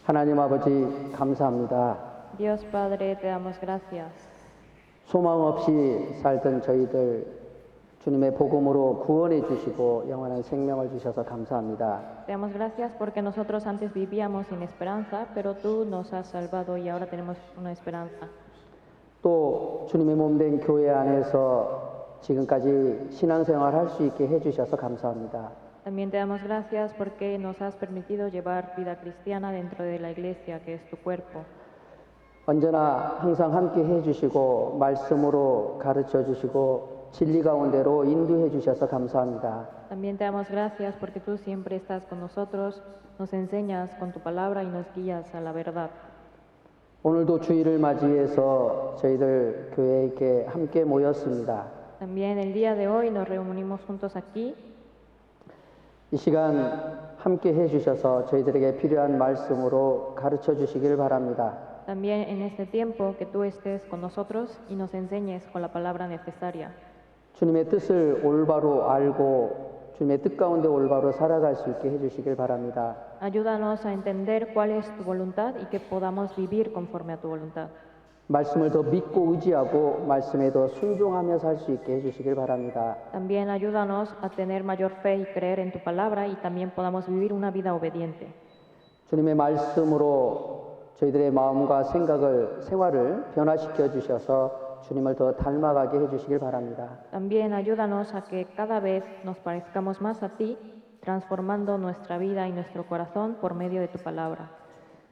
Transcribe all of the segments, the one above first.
하나님 아버지 감사합니다. Dios Padre, te damos gracias. 소망 없이 살던 저희들 주님의 복음으로 구원해 주시고 영원한 생명을 주셔서 감사합니다. Te damos gracias porque nosotros antes vivíamos sin esperanza, pero tú nos has salvado y ahora tenemos una esperanza. 또 주님의 몸된 교회 안에서 지금까지 신앙생활 할 수 있게 해주셔서 감사합니다. También te damos gracias porque nos has permitido llevar vida cristiana dentro de la iglesia, que es tu cuerpo. 언제나 항상 함께 해주시고 말씀으로 가르쳐 주시고 진리 가운데로 인도해 주셔서 감사합니다. También te damos gracias porque tú siempre estás con nosotros, nos enseñas con tu palabra y nos guías a la verdad. 오늘도 주일을 맞이해서 저희들 교회에 함께 모였습니다. También el día de hoy nos reunimos juntos aquí. 이 시간 함께 해주셔서 저희들에게 필요한 말씀으로 가르쳐 주시길 바랍니다. También en este tiempo que tú estés con nosotros y nos enseñes con la palabra necesaria. 주님의 뜻을 올바로 알고 주님의 뜻 가운데 올바로 살아갈 수 있게 해주시길 바랍니다. Ayúdanos a entender cuál es tu voluntad y que podamos vivir conforme a tu voluntad. 말씀을 더 믿고 의지하고 말씀에 더 순종하며 살 수 있게 해주시길 바랍니다. También ayúdanos a tener mayor fe y creer en tu palabra y también podamos vivir una vida obediente. 주님의 말씀으로 저희들의 마음과 생활을 변화시켜 주셔서 주님을 더 닮아가게 해주시길 바랍니다. También ayúdanos a que cada vez nos parezcamos más a ti, transformando nuestra vida y nuestro corazón por medio de tu palabra.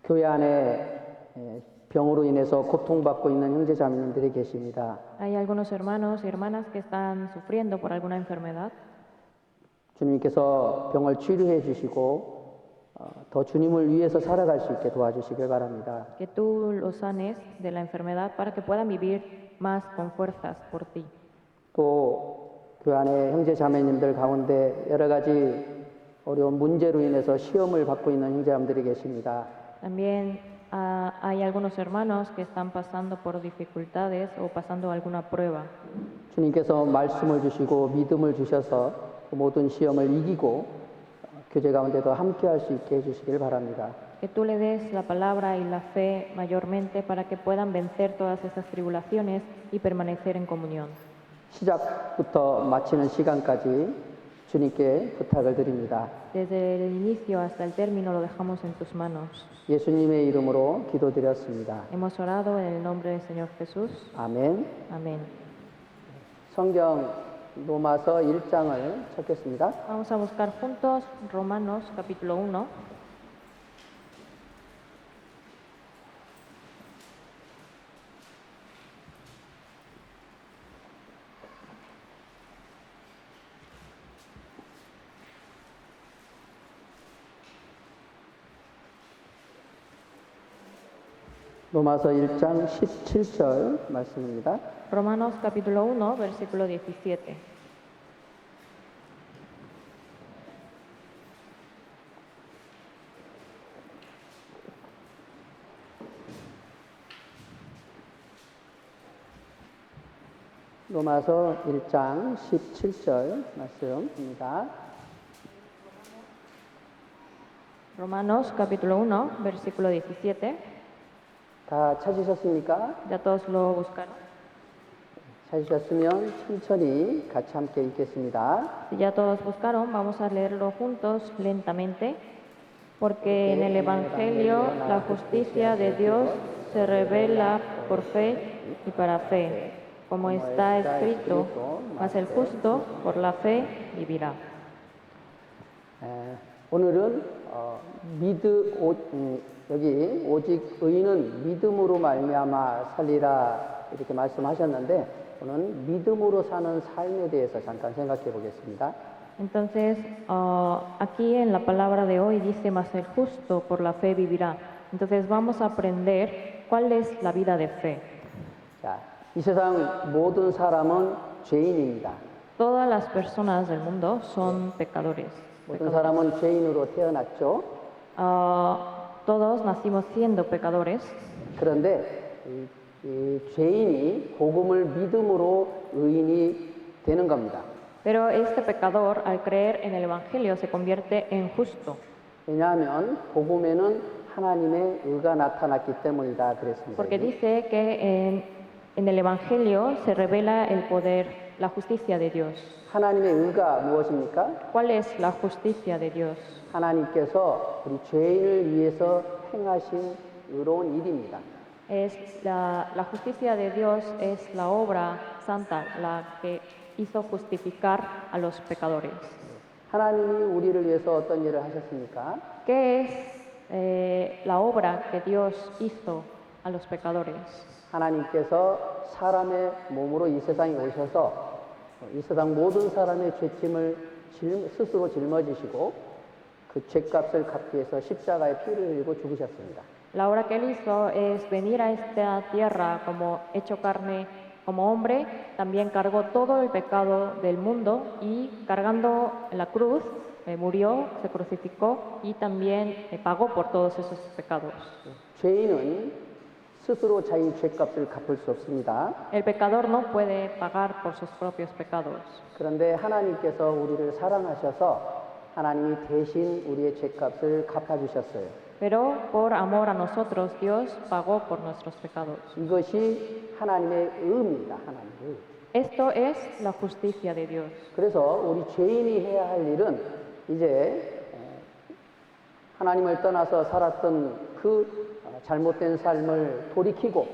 교회 안에 병으로 인해서 고통받고 있는 형제자매님들이 계십니다. Hay algunos hermanos y hermanas que están sufriendo por alguna enfermedad. 주님께서 병을 치료해 주시고 더 주님을 위해서 살아갈 수 있게 도와주시길 바랍니다. Que tú los sanes de la enfermedad para que puedan vivir más con fuerzas por ti. 또 교회 안에 형제자매님들 가운데 여러 가지 어려운 문제로 인해서 시험을 받고 있는 형제자매들이 계십니다. También hay algunos hermanos que están pasando por dificultades o pasando alguna prueba. 주님께서 말씀을 주시고 믿음을 주셔서 모든 시험을 이기고 교제 가운데도 함께 할 수 있게 해주시길 바랍니다. Que tú le des la palabra y la fe mayormente para que puedan vencer todas esas tribulaciones y permanecer en comunión. 시작부터 마치는 시간까지 주님께 부탁을 드립니다. Desde el inicio hasta el término lo dejamos en tus manos. 예수님의 이름으로 기도드렸습니다. Hemos orado en el nombre del Señor Jesús. 아멘. Amén. 성경 로마서 1장을 찾겠습니다. Vamos a buscar juntos Romanos capítulo 1. 로마서 1장 17절 말씀입니다. Romanos capítulo 1, versículo 17. 로마서 1장 17절 말씀입니다. Romanos capítulo 1, versículo 17. 다 찾으셨습니까? ¿Ya todos lo buscaron? 찾으셨으면 천천히 같이 함께 읽겠습니다. Si ya todos buscaron, vamos a leerlo juntos lentamente, porque en el Evangelio la justicia de Dios se revela por fe y para fe, como está escrito, mas el justo por la fe vivirá. 오늘은 여기 오직 의인은 믿음으로 말미암아 살리라 이렇게 말씀하셨는데 오늘은 믿음으로 사는 삶에 대해서 잠깐 생각해 보겠습니다. Entonces, aquí en la palabra de hoy dice, mas el justo por la fe vivirá. Entonces vamos a aprender cuál es la vida de fe. 자, 이 세상 모든 사람은 죄인입니다. Todas las personas del mundo son pecadores. 모든 사람은 죄인으로 태어났죠. Todos nacimos siendo pecadores. 그런데 이 죄인이 복음을 믿음으로 의인이 되는 겁니다. Pero este pecador, al creer en el Evangelio, se convierte en justo. 왜냐하면 복음에는 하나님의 의가 나타났기 때문이다 그랬습니다. Porque dice que en el Evangelio se revela el poder, la justicia de Dios. 하나님의 의가 무엇입니까? ¿Cuál es la justicia de Dios? 하나님께서 우리 죄인을 위해서 행하신 의로운 일입니다. Es la justicia de Dios es la obra santa, la que hizo justificar a los pecadores. 하나님이 우리를 위해서 어떤 일을 하셨습니까? ¿Qué es la obra que Dios hizo a los pecadores? 하나님께서 사람의 몸으로 이 세상에 오셔서 이 세상 모든 사람의 죄짐을 스스로 짊어지시고 그 죄값을 갚기 위해서 십자가에 피를 흘리고 죽으셨습니다. La obra que Él hizo es venir a esta tierra como hecho carne, como hombre, también cargó todo el pecado del mundo y cargando la cruz, murió, se crucificó y también pagó por todos esos pecados. 죄인은 스스로 자기 죄값을 갚을 수 없습니다. El pecador no puede pagar por sus propios pecados. 그런데 하나님께서 우리를 사랑하셔서 하나님이 대신 우리의 죄값을 갚아주셨어요. Pero por amor a nosotros, Dios pagó por nuestros pecados. 이것이 하나님의 의입니다. 하나님의 의. Esto es la justicia de Dios. 그래서 우리 죄인이 해야 할 일은 이제 하나님을 떠나서 살았던 그 잘못된 삶을 돌이키고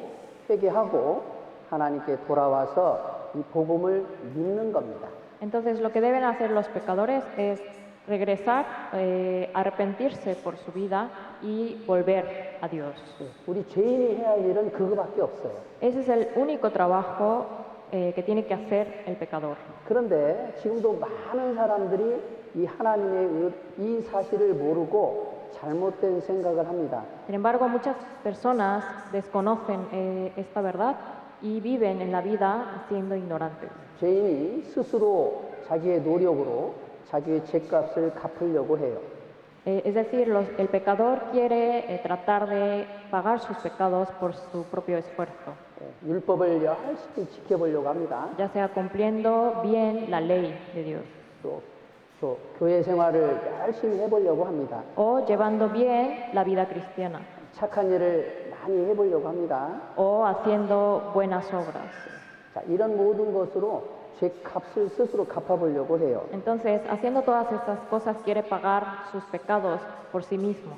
회개하고 하나님께 돌아와서 이 복음을 믿는 겁니다. Entonces lo que deben hacer los pecadores es regresar, arrepentirse por su vida y volver a Dios. 우리 죄인이 해야 할 일은 그거밖에 없어요. Ese es el único trabajo que tiene que hacer el pecador. 그런데 지금도 많은 사람들이 이 하나님의 이 사실을 모르고 잘못된 생각을 합니다. Sin embargo, muchas personas desconocen esta verdad y viven en la vida siendo ignorantes. 죄인이 스스로 자기의 노력으로 자기의 죄값을 갚으려고 해요. Es decir, el pecador quiere tratar de pagar sus pecados por su propio esfuerzo, 율법을 열심히 지켜보려고 합니다. ya sea cumpliendo bien la ley de Dios 또 교회 생활을 열심히 해보려고 합니다. o llevando bien la vida cristiana 착한 일을 많이 해보려고 합니다. o haciendo buenas obras. 자, 이런 모든 것으로 죄값을 스스로 갚아보려고 해요. Entonces, haciendo todas estas cosas quiere pagar sus pecados por sí mismo.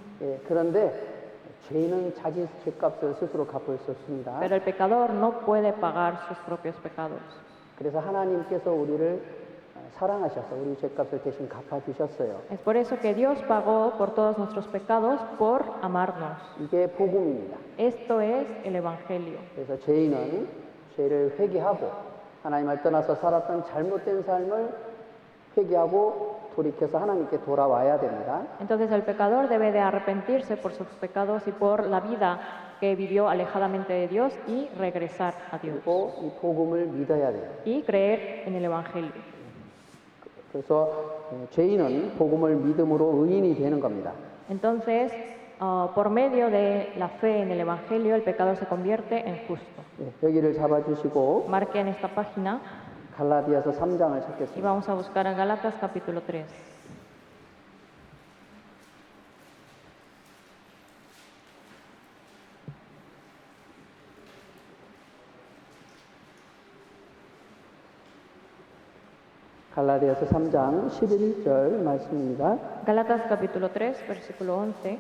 그런데 죄인은 자기 죄값을 스스로 갚을 수 없습니다. Pero el pecador no puede pagar sus propios pecados. 그래서 하나님께서 우리를 사랑하셔서 우리 죄값을 대신 갚아주셨어요. Es por eso que Dios pagó por todos nuestros pecados por amarnos. 이게 복음입니다. Esto es el Evangelio. 그래서 죄인은 죄를 회개하고 하나님을 떠나서 살았던 잘못된 삶을 회개하고 돌이켜서 하나님께 돌아와야 됩니다. Entonces el pecador debe de arrepentirse por sus pecados y por la vida que vivió alejadamente de Dios y regresar a Dios. 그리고 이 복음을 믿어야 돼요. Y creer en el Evangelio. 그래서 죄인은 복음을 믿음으로 의인이 되는 겁니다. Entonces, por medio de la fe en el Evangelio, el pecador se convierte en justo. 여기를 잡아주시고 Marquen esta página 갈라디아서 3장을 y 찾겠습니다. vamos a buscar en Gálatas capítulo 3. 갈라디아서 3장 11절 말씀입니다. Gálatas capítulo 3, versículo 11.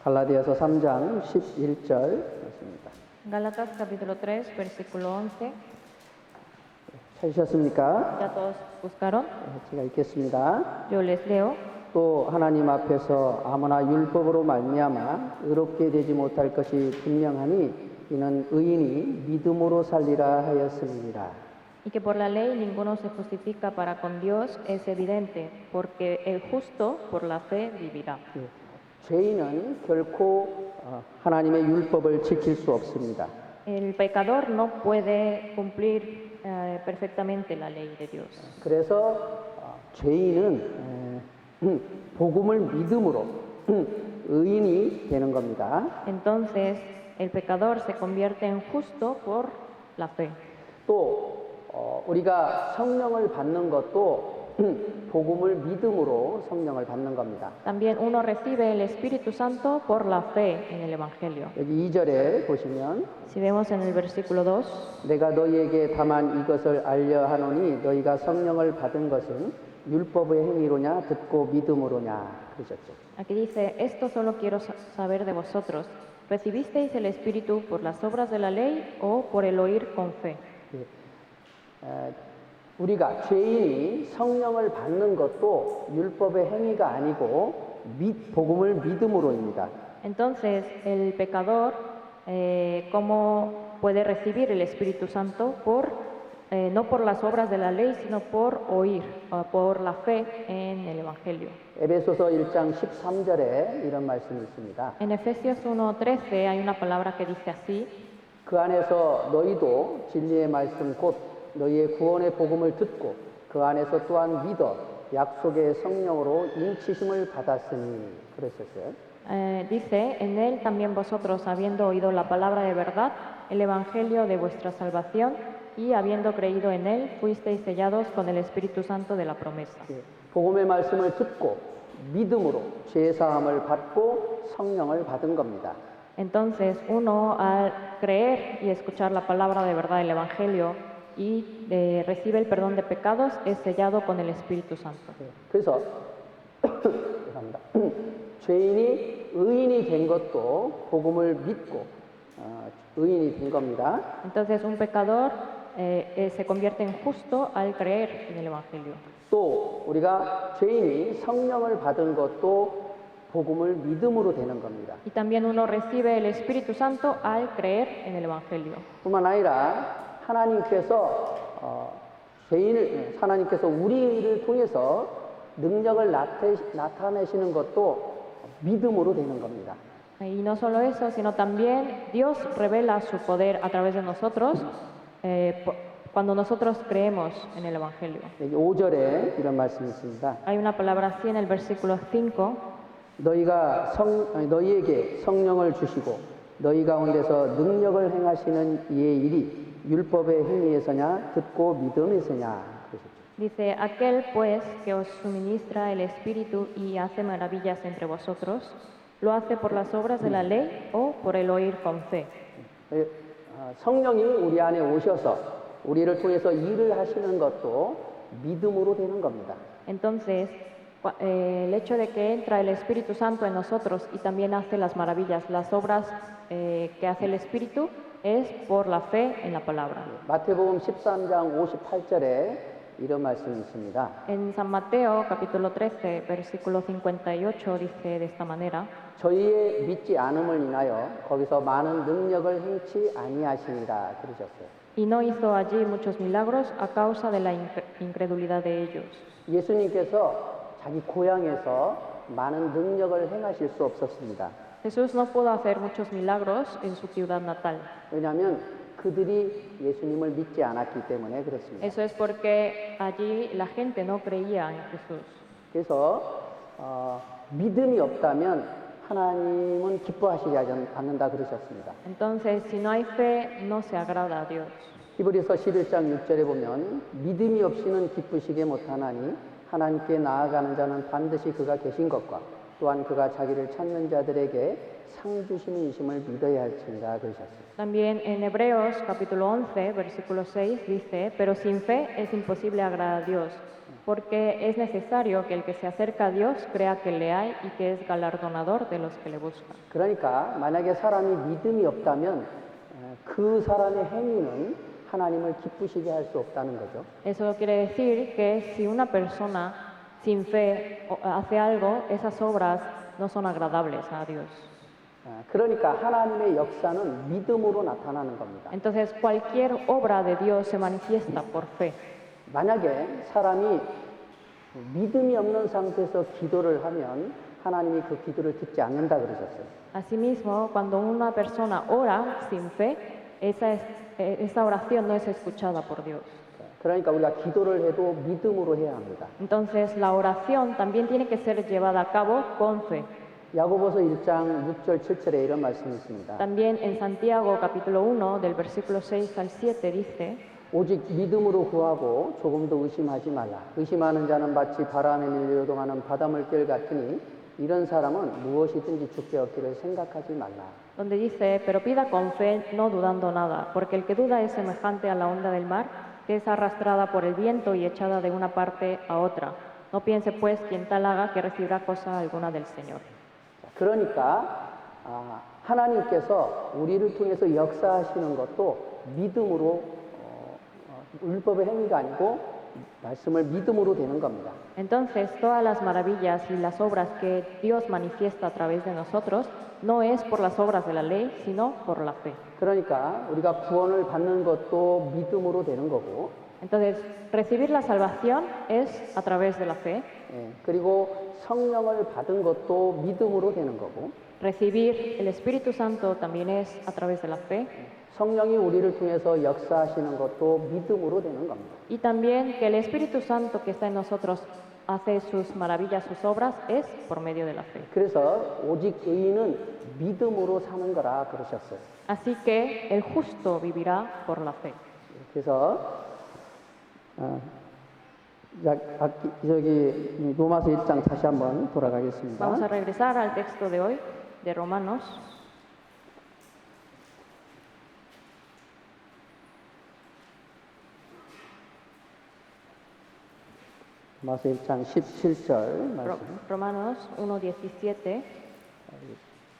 갈라디아서 3장 11절 말씀입니다. Gálatas capítulo 3, versículo 11. 찾으셨습니까? ¿Ya todos buscaron? 제가 읽겠습니다. Yo les leo. 또 하나님 앞에서 아무나 율법으로 말미암아 의롭게 되지 못할 것이 분명하니 이는 의인이 믿음으로 살리라 하였습니다. Y que por la ley ninguno se justifica para con Dios es evidente, porque el justo por la fe vivirá. 죄인은 결코 하나님의 율법을 지킬 수 없습니다. El pecador no puede cumplir perfectamente la ley de Dios. 그래서 죄인은 복음을 믿음으로 의인이 되는 겁니다. Entonces, el pecador se convierte en justo por la fe. 또 우리가 성령을 받는 것도 복음을 믿음으로 성령을 받는 겁니다. También uno recibe el Espíritu Santo por la fe en el Evangelio. 여기 2절에 보시면 Si vemos en el versículo 2, 내가 너희에게 다만 이것을 알려 하노니 너희가 성령을 받은 것은 율법의 행위로냐 듣고 믿음으로냐 그러셨죠. aquí dice, esto solo quiero saber de vosotros. ¿Recibisteis el Espíritu por las obras de la ley o por el oír con fe? 우리가 죄인이 성령을 받는 것도 율법의 행위가 아니고 복음을 믿음으로입니다. Entonces, el pecador, ¿cómo puede recibir el Espíritu Santo? No por las obras de la ley, sino por oír, por la fe en el Evangelio. 에베소서 1장 13절에 이런 말씀이 있습니다. En Efesios 1:13 hay una palabra que dice así, 그 안에서 너희도 진리의 말씀 곧 너희의 구원의 복음을 듣고 그 안에서 또한 믿어 약속의 성령으로 인치심을 받았으니 그랬었어요. dice, en él también vosotros, habiendo oído la palabra de verdad, el Evangelio de vuestra salvación, y habiendo creído en él, fuisteis sellados con el Espíritu Santo de la promesa. 복음의 말씀을 듣고 믿음으로 죄 사함을 받고 성령을 받은 겁니다. Entonces, uno al creer y escuchar la palabra de verdad del Evangelio y recibe el perdón de pecados, es sellado con el Espíritu Santo. 그래서 죄송합니다. 죄인이 의인이 된 것도 복음을 믿고 의인이 된 겁니다. Entonces, un pecador se convierte en justo al creer en el Evangelio. 또 우리가 죄인이 성령을 받은 것도 복음을 믿음으로 되는 겁니다. Y también uno recibe el Espíritu Santo al creer en el Evangelio. 뿐만 아니라 하나님께서 하나님께서 우리를 통해서 능력을 나타내시는 것도 믿음으로 되는 겁니다. Y no solo eso, sino también Dios revela su poder a través de nosotros cuando nosotros creemos en el Evangelio. 여기 5절에 이런 말씀이 있습니다. Hay una palabra así en el versículo 5. 너희에게 성령을 주시고 너희 가운데서 능력을 행하시는 이의 일이 율법의 행위에서냐 듣고 믿음에서냐 그러셨죠. Dice, aquel pues que os suministra el Espíritu y hace maravillas entre vosotros, ¿lo hace por las obras de la ley o por el oír con fe? 성령이 우리 안에 오셔서 우리를 통해서 일을 하시는 것도 믿음으로 되는 겁니다. Entonces, el hecho de que entra el Espíritu Santo en nosotros y también hace las maravillas, las obras que hace el Espíritu, es por la fe en la palabra. 마태복음 13장 58절에 이런 말씀이 있습니다. En San Mateo, capítulo 13, versículo 58, dice de esta manera, 저희의 믿지 않음을 인하여 거기서 많은 능력을 행치 아니하시니라 그러셨어요. y no hizo allí muchos milagros a causa de la incredulidad de ellos. 예수님께서 자기 고향에서 많은 능력을 행하실 수 없었습니다. Jesús no pudo hacer muchos milagros en su ciudad natal. 왜냐하면 그들이 예수님을 믿지 않았기 때문에 그렇습니다. Eso es porque allí la gente no creía en Jesús. 그래서 믿음이 없다면 하나님은 기뻐하시지 않는다 그러셨습니다. Entonces, si no hay fe, no se agrada a Dios. 히브리서 11장 6절에 보면 믿음이 없이는 기쁘시게 못하나니 하나님께 나아가는 자는 반드시 그가 계신 것과 또한 그가 자기를 찾는 자들에게 상 주시는 이심을 믿어야 할지니라 그러셨어요. También en Hebreos capítulo 11, versículo 6 dice, pero sin fe es imposible agradar a Dios, porque es necesario que el que se acerca a Dios crea que le hay y que es galardonador de los que le buscan. 그러니까 만약에 사람이 믿음이 없다면 그 사람의 행위는 하나님을 기쁘시게 할 수 없다는 거죠. Eso quiere decir que si una persona sin fe hace algo, esas obras no son agradables a Dios. 그러니까 하나님의 역사는 믿음으로 나타나는 겁니다. Entonces, cualquier obra de Dios se manifiesta por fe. 만약에 사람이 믿음이 없는 상태에서 기도를 하면 하나님이 그 기도를 듣지 않는다 그러셨어요. Asimismo, cuando una persona ora sin fe, esa oración no es escuchada por Dios. 그러니까 우리가 기도를 해도 믿음으로 해야 합니다. Entonces, la oración también tiene que ser llevada a cabo con fe. 야고보서 1장 6절 7절에 이런 말씀이 있습니다. También en Santiago capítulo 1 del versículo 6 al 7 dice, 오직 믿음으로 구하고 조금도 의심하지 말라. 의심하는 자는 마치 바람에 밀려 요동하는 바닷물결 같으니 이런 사람은 무엇이든지 주께 얻기를 생각하지 말라. donde dice, pero pida con fe, no dudando nada, porque el que duda es semejante a la onda del mar, que es arrastrada por el viento y echada de una parte a otra. No piense pues quien tal haga que recibirá cosa alguna del Señor. 그러니까 하나님께서 우리를 통해서 역사하시는 것도 믿음으로 율법의 행위가 아니고 말씀을 믿음으로 되는 겁니다. Entonces, todas las maravillas y las obras que Dios manifiesta a través de nosotros no es por las obras de la ley, sino por la fe. 그러니까 우리가 구원을 받는 것도 믿음으로 되는 거고, Entonces, recibir la salvación es a través de la fe. 그리고 성령을 받은 것도 믿음으로 되는 거고, Recibir el Espíritu Santo también es a través de la fe. 성령이 우리를 통해서 역사하시는 것도 믿음으로 되는 겁니다. Y también que el Espíritu Santo que está en nosotros hace sus maravillas, sus obras, es por medio de la fe. 그래서 오직 의인은 믿음으로 사는 거라 그러셨어요. Así que el justo vivirá por la fe. 그래서 로마서 1장 다시 한번 돌아가겠습니다. Vamos a regresar al texto de hoy, de Romanos. 로마서 1장 17절 말씀. Romanos 1:17.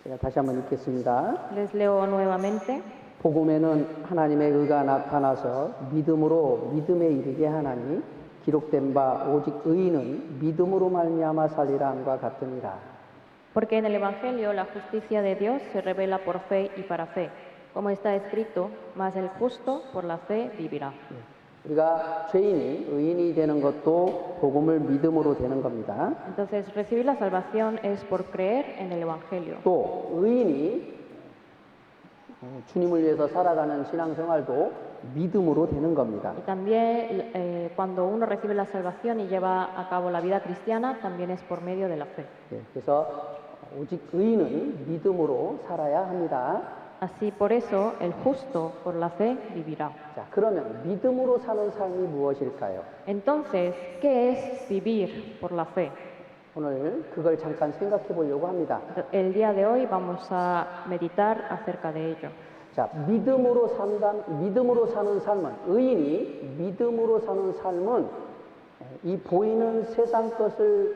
제가 다시 한번 읽겠습니다. Les leo nuevamente. 복음에는 하나님의 의가 나타나서 믿음으로 믿음에 이르게 하나니 기록된 바 오직 의인은 믿음으로 말미암아 살리라 함과 같으니라. Porque en el Evangelio la justicia de Dios se revela por fe y para fe, como está escrito, mas el justo por la fe vivirá. 우리가 죄인이 의인이 되는 것도 복음을 믿음으로 되는 겁니다. Entonces, recibir la salvación es por creer en el Evangelio. 또 의인이 주님을 위해서 살아가는 신앙생활도 믿음으로 되는 겁니다. Y también cuando uno recibe la salvación y lleva a cabo la vida cristiana, también es por medio de la fe. 그래서 오직 의인은 믿음으로 살아야 합니다. Así por eso el justo por la fe vivirá. 자, 그러면 믿음으로 사는 삶이 무엇일까요? Entonces, ¿qué es vivir por la fe? 오늘 그걸 잠깐 생각해 보려고 합니다. El día de hoy vamos a meditar acerca de ello. 자, 믿음으로 사는 삶은, 의인이 믿음으로 사는 삶은 이 보이는 세상 것을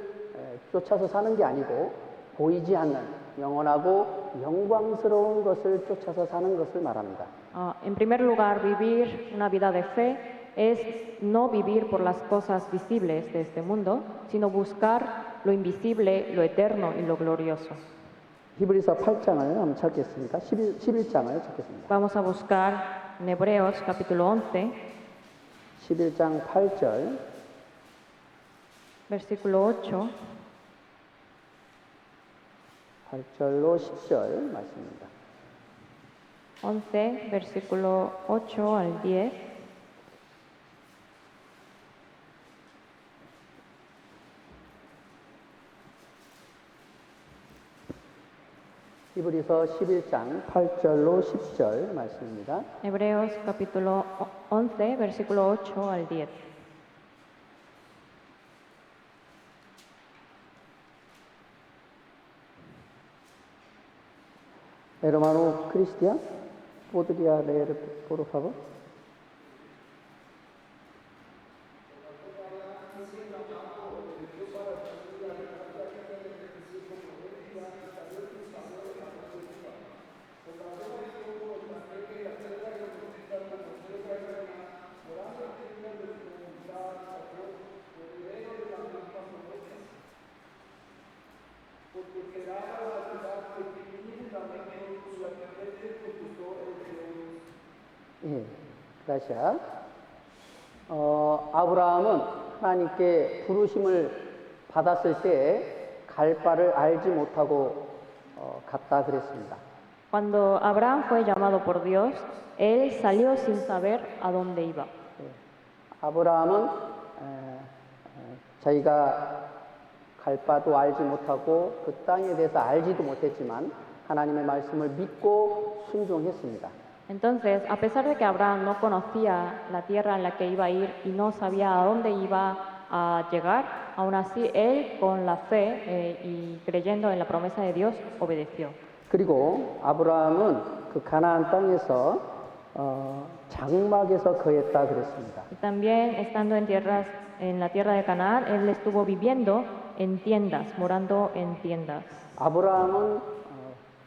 쫓아서 사는 게 아니고 보이지 않는 영원하고 영광스러운 것을 쫓아서 사는 것을 말합니다. En primer lugar, vivir una vida de fe es no vivir por las cosas visibles de este mundo, sino buscar lo invisible, lo eterno y lo glorioso. 히브리서 8장을 한번 찾겠습니다. 11장을 찾겠습니다. Vamos a buscar en Hebreos capítulo 11, 11장 8절, versículo 8, 8절로 10절 말씀입니다. 11, versículo 8 al 10. 히브리서 11장 8절로 10절 말씀입니다. Hebreos capítulo 11, versículo 8 al 10. Hermano Cristian, ¿podría leer por favor? 예, gracias. 아브라함은 하나님께 부르심을 받았을 때 갈 바를 알지 못하고 갔다 그랬습니다. Cuando Abraham fue llamado por Dios, él salió sin saber a dónde iba. 아브라함은 자기가 갈 바도 알지 못하고 그 땅에 대해서 알지도 못했지만 하나님의 말씀을 믿고 순종했습니다. Entonces, a pesar de que Abraham no conocía la tierra en la que iba a ir y no sabía a dónde iba a llegar, aún así él, con la fe y creyendo en la promesa de Dios, obedeció. 그리고 아브라함은 그 가나안 땅에서 장막에서 거했다 그랬습니다. Y también estando en la tierra de Canaán, él estuvo viviendo en tiendas, morando en tiendas. 아브라함은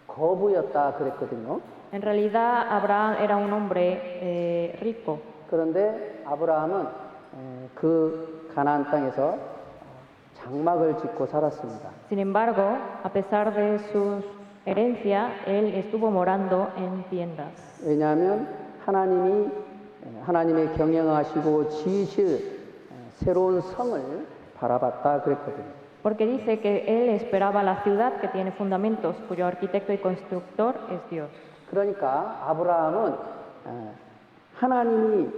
거부였다 그랬거든요. En realidad, Abraham era un hombre rico. 그런데 아브라함은 그 가나안 땅에서 장막을 짓고 살았습니다. Sin embargo, a pesar de su herencia, él estuvo morando en tiendas. 왜냐하면 하나님의 경영하시고 지으실 새로운 성을 바라봤다 그랬거든요. Porque dice que él esperaba la ciudad que tiene fundamentos, cuyo arquitecto y constructor es Dios. 그러니까 아브라함은 하나님이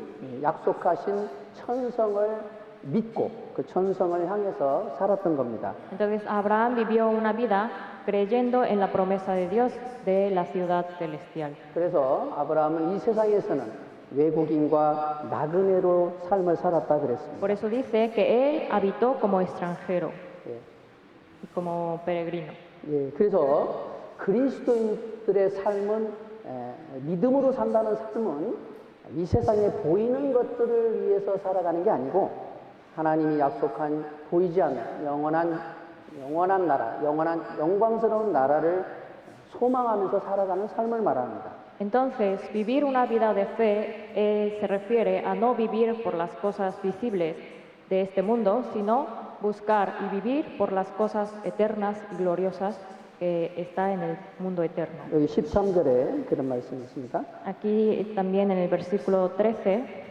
약속하신 천성을 믿고 그 천성을 향해서 살았던 겁니다. Entonces Abraham vivió una vida creyendo en la promesa de Dios de la ciudad celestial. 그래서 아브라함은 이 세상에서는 외국인과 나그네로 삶을 살았다 그랬습니다. Por eso dice que él habitó como extranjero 예. y como peregrino. 예, 그래서 그리스도인들의 삶은 믿음으로 산다는 삶은 이 세상에 보이는 것들을 위해서 살아가는 게 아니고 하나님이 약속한 보이지 않는 영원한 나라, 영광스러운 나라를 소망하면서 살아가는 삶을 말합니다. Entonces, vivir una vida de fe se refiere a no vivir por las cosas visibles de este mundo, sino buscar y vivir por las cosas eternas y gloriosas que está en el mundo eterno. 여기 13절에 그런 말씀이 있습니다. Aquí también en el versículo 13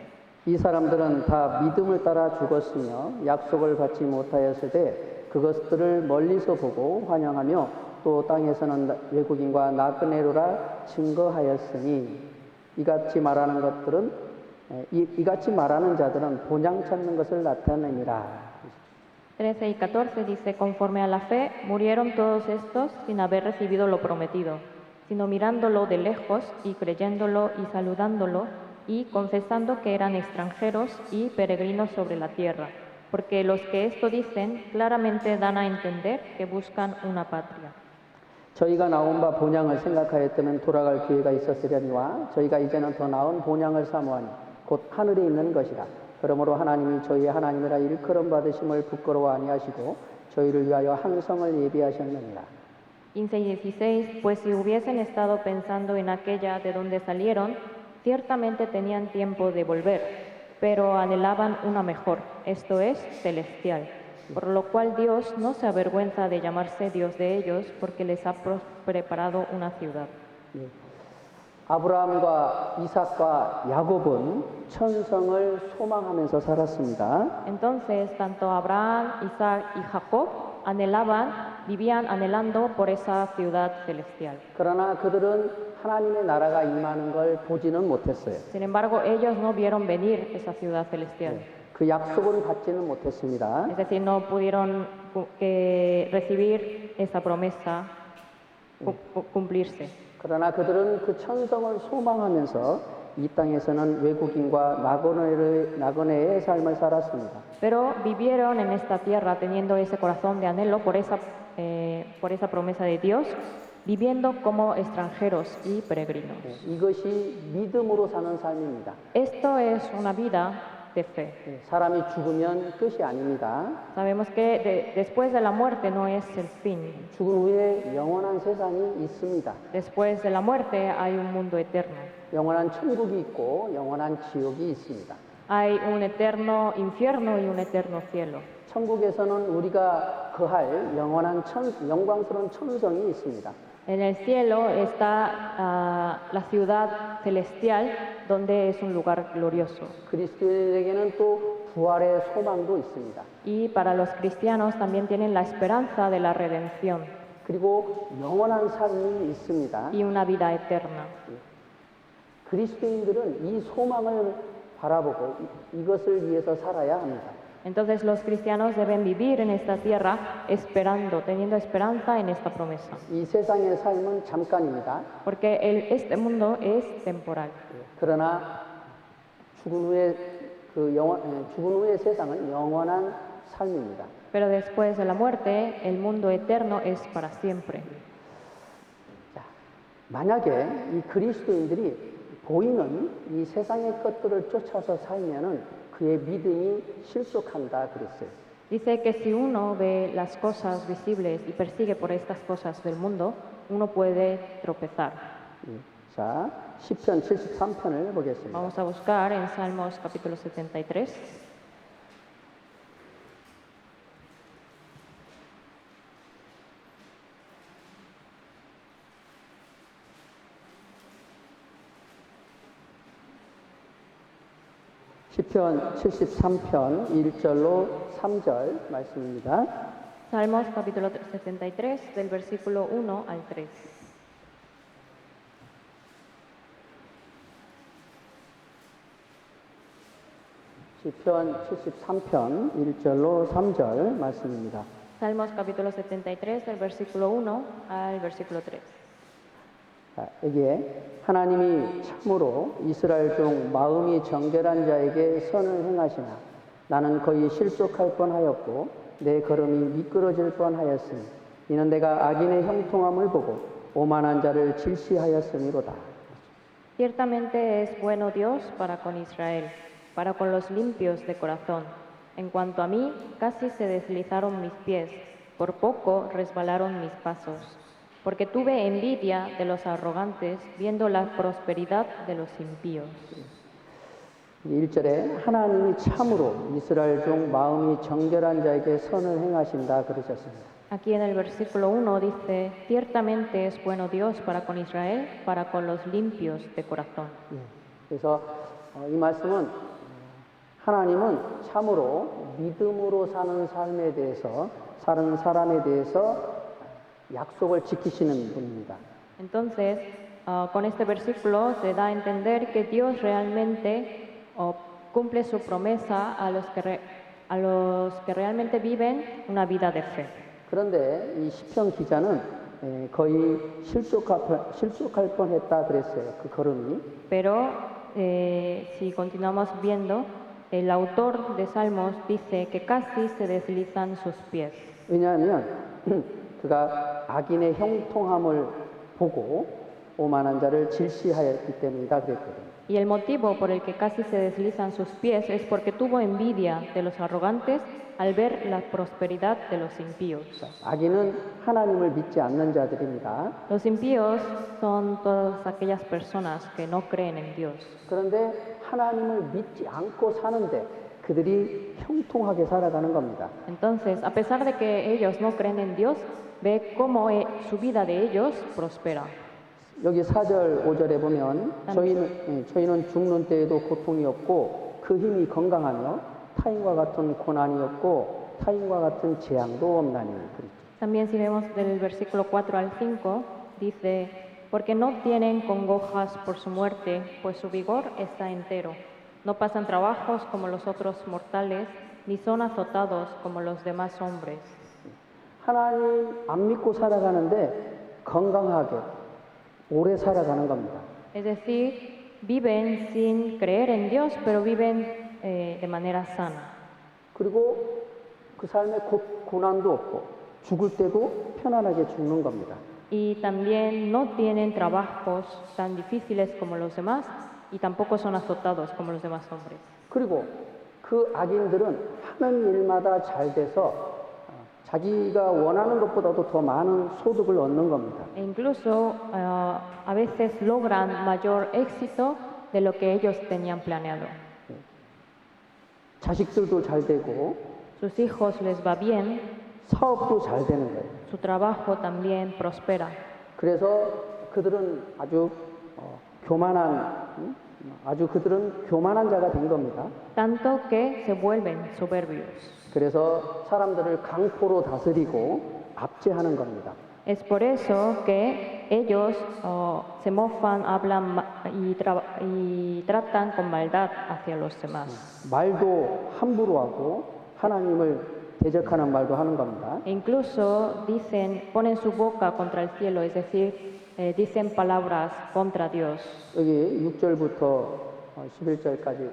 이 사람들은 다 믿음을 따라 죽었으며 약속을 받지 못하였을 때 그것들을 멀리서 보고 환영하며 또 땅에서는 외국인과 나그네로라 증거하였으니 이같이 말하는 자들은 본향 찾는 것을 나타내니라. 13 y 14 dice, conforme a la fe, murieron todos estos sin haber recibido lo prometido, sino mirándolo de lejos y creyéndolo y saludándolo y confesando que eran extranjeros y peregrinos sobre la tierra, porque los que esto dicen claramente dan a entender que buscan una patria. 저희가 나온 바 본향을 생각하였다면 돌아갈 기회가 있었으려니와 저희가 이제는 더 나은 본향을 사모하니 곧 하늘에 있는 것이라. 그러므로 하나님이 저희의 하나님이라 일컬음 받으심을 부끄러워 아니하시고 저희를 위하여 한 성을 예비하셨느니라. 15 y 16, pues si hubiesen estado pensando en aquella de donde salieron, ciertamente tenían tiempo de volver, pero anhelaban una mejor, esto es, celestial. Por lo cual Dios no se avergüenza de llamarse Dios de ellos, porque les ha preparado una ciudad. 아브라함과 이삭과 야곱은 천성을 소망하면서 살았습니다. Entonces, tanto Abraham, Isaac y Jacob vivían anhelando por esa ciudad celestial. 그러나 그들은 하나님의 나라가 임하는 걸 보지는 못했어요. Sin embargo, ellos no vieron venir esa ciudad celestial. 그 약속은 받지는 못했습니다. Es decir, no pudieron recibir esa promesa cumplirse. 그러나 그들은 그 천성을 소망하면서 이 땅에서는 외국인과 나그네의 삶을 살았습니다. Pero vivieron en esta tierra teniendo ese corazón de anhelo por esa promesa de Dios, viviendo como extranjeros y peregrinos. 이것이 믿음으로 사는 삶입니다. Esto es una vida de fe. 사람이 죽으면 끝이 아닙니다. Sabemos que después de la muerte no es el fin. 죽은 후에 영원한 세상이 있습니다. Después de la muerte hay un mundo eterno. 영원한 천국이 있고 영원한 지옥이 있습니다. Hay un eterno infierno y un eterno cielo. 천국에서는 우리가 거할 영광스러운 천성이 있습니다. En el cielo está la ciudad celestial, donde es un lugar glorioso. 그리스도인에게는 또 부활의 소망도 있습니다. Y para los cristianos también tienen la esperanza de la redención 그리고 영원한 삶이 있습니다. y una vida eterna. 그리스도인들은 이 소망을 바라보고 이것을 위해서 살아야 합니다. Entonces los cristianos deben vivir en esta tierra esperando, teniendo esperanza en esta promesa. 이 세상의 삶은 잠깐입니다. Porque este mundo es temporal. 그러나 죽은 후에 죽은 후의 세상은 영원한 삶입니다. Pero después de la muerte, el mundo eterno es para siempre. 자, 만약에 이 그리스도인들이 보이는 이 세상의 것들을 쫓아서 살면은 그의 믿음이 실족한다 그랬어요. Dice que si uno ve las cosas visibles y persigue por estas cosas del mundo, uno puede tropezar. 자, 시편 73편을 보겠습니다. Vamos a buscar en Salmos capítulo 73. 시편 73편 1절로 3절 말씀입니다. Salmos capítulo 73, del versículo 1 al 3. 시편 73편 1절로 3절 말씀입니다. Salmos capítulo 73, del versículo 1 al versículo 3. 자, 여기에 하나님이 참으로 이스라엘 중 마음이 정결한 자에게 선을 행하시나 나는 거의 실족할 뻔하였고 내 걸음이 미끄러질 뻔하였으니 이는 내가 악인의 형통함을 보고 오만한 자를 질시하였음이로다. Ciertamente es bueno Dios para con Israel, para con los limpios de corazón. En cuanto a mí, casi se deslizaron mis pies, por poco resbalaron mis pasos, porque tuve envidia de los arrogantes, viendo la prosperidad de los impíos. 1절에 하나님이 참으로 이스라엘 중 마음이 정결한 자에게 선을 행하신다 그러셨습니다. Aquí en el versículo 1 dice, ciertamente es bueno Dios para con Israel, para con los limpios de corazón. 그래서 이 말씀은 하나님은 참으로 믿음으로 사는 삶에 대해서 사는 사람에 대해서 약속을 지키시는 분입니다. Entonces, con este versículo se da a entender que Dios realmente cumple su promesa a los que realmente viven una vida de fe. 그런데 이 시편 기자는 거의 실족할 뻔했다 그랬어요. 그 걸음이. Pero si continuamos viendo, el autor de Salmos dice que casi se deslizan sus pies. 왜냐하면 그가 악인의 형통함을 보고 오만한 자를 질시하였기 때문이다 그랬거든요. Y el motivo por el que casi se deslizan sus pies es porque tuvo envidia de los arrogantes al ver la prosperidad de los impíos. 악인은 하나님을 믿지 않는 자들입니다. Los impíos son todas aquellas personas que no creen en Dios. 그런데 하나님을 믿지 않고 사는데 그들이 형통하게 살아가는 겁니다. Entonces, a pesar de que ellos no creen en Dios, ve cómo su vida de ellos prospera. 여기 4절, 5절에 보면 저희는 죽는 때에도 고통이 없고 그 힘이 건강하며 타인과 같은 고난이 없고 타인과 같은 재앙도 없나니. También si vemos del versículo 4 al 5, dice, porque no tienen congojas por su muerte, pues su vigor está entero. No pasan trabajos como los otros mortales, ni son azotados como los demás hombres. 하나님 안 믿고 살아가는데 건강하게 오래 살아가는 겁니다. Es decir, viven sin creer en Dios, pero viven de manera sana. 그리고 그 삶에 고난도 없고 죽을 때도 편안하게 죽는 겁니다. Y también no tienen trabajos tan difíciles como los demás y tampoco son azotados como los demás hombres. 그리고 그 악인들은 하는 일마다 잘 돼서 자기가 원하는 것보다도 더 많은 소득을 얻는 겁니다. E incluso a veces logran mayor éxito de lo que ellos tenían planeado. 자식들도 잘 되고 Sus hijos les va bien, 사업도 잘 되는 거예요. su trabajo también prospera. 그래서 그들은 아주 교만한 자가 된 겁니다. Tanto que se vuelven soberbios. 그래서 사람들을 강포로 다스리고 압제하는 겁니다. Es por eso que ellos se mofan, hablan y tratan con maldad hacia los demás. 말도 함부로 하고 하나님을 대적하는 말도 하는 겁니다. E incluso ponen su boca contra el cielo, es decir, dicen palabras contra Dios. 여기 6절부터 11절까지,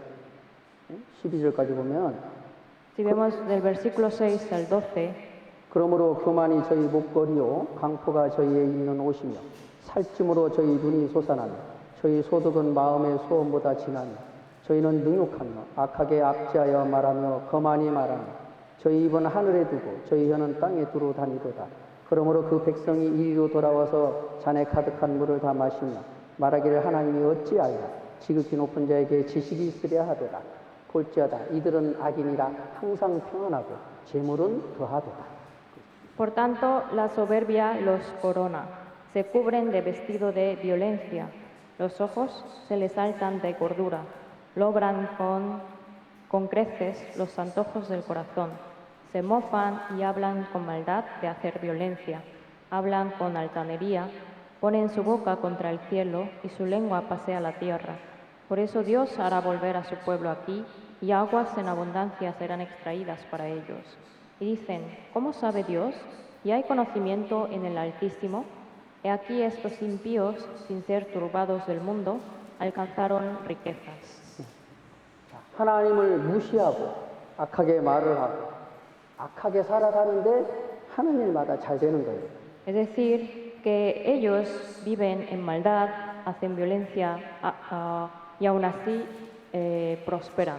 12절까지 보면 Si vemos del versículo 6 al 12, 그러므로 교만이 저희 목걸이요 강포가 저희에 있는 옷이며 살찜으로 저희 눈이 솟아나며 저희 소득은 마음의 소원보다 진하며 저희는 능욕하며 악하게 압제하여 말하며 거만히 말하며 저희 입은 하늘에 두고 저희 혀는 땅에 두루 다니도다. 그러므로 그 백성이 이리로 돌아와서 잔에 가득한 물을 다 마시며 말하기를 하나님이 어찌하여 지극히 높은 자에게 지식이 있으랴 하도다. 볼지어다 이들은 악인이라 항상 평안하고 재물은 더하도다. por tanto, la soberbia los corona, se cubren de vestido de violencia, los ojos se les saltan de gordura, logran con creces los antojos del corazón, se mofan y hablan con maldad de hacer violencia, hablan con altanería, ponen su boca contra el cielo y su lengua pasea la tierra. Por eso Dios hará volver a su pueblo aquí y aguas en abundancia serán extraídas para ellos. Y dicen, ¿cómo sabe Dios? ¿Y hay conocimiento en el Altísimo? He aquí estos impíos, sin ser turbados del mundo, alcanzaron riquezas. 하나님을 무시하고 악하게 말을 하고 악하게 살아가는데 하는 일마다 잘 되는 거예요. Es decir, que ellos viven en maldad, hacen violencia y aún así prosperan.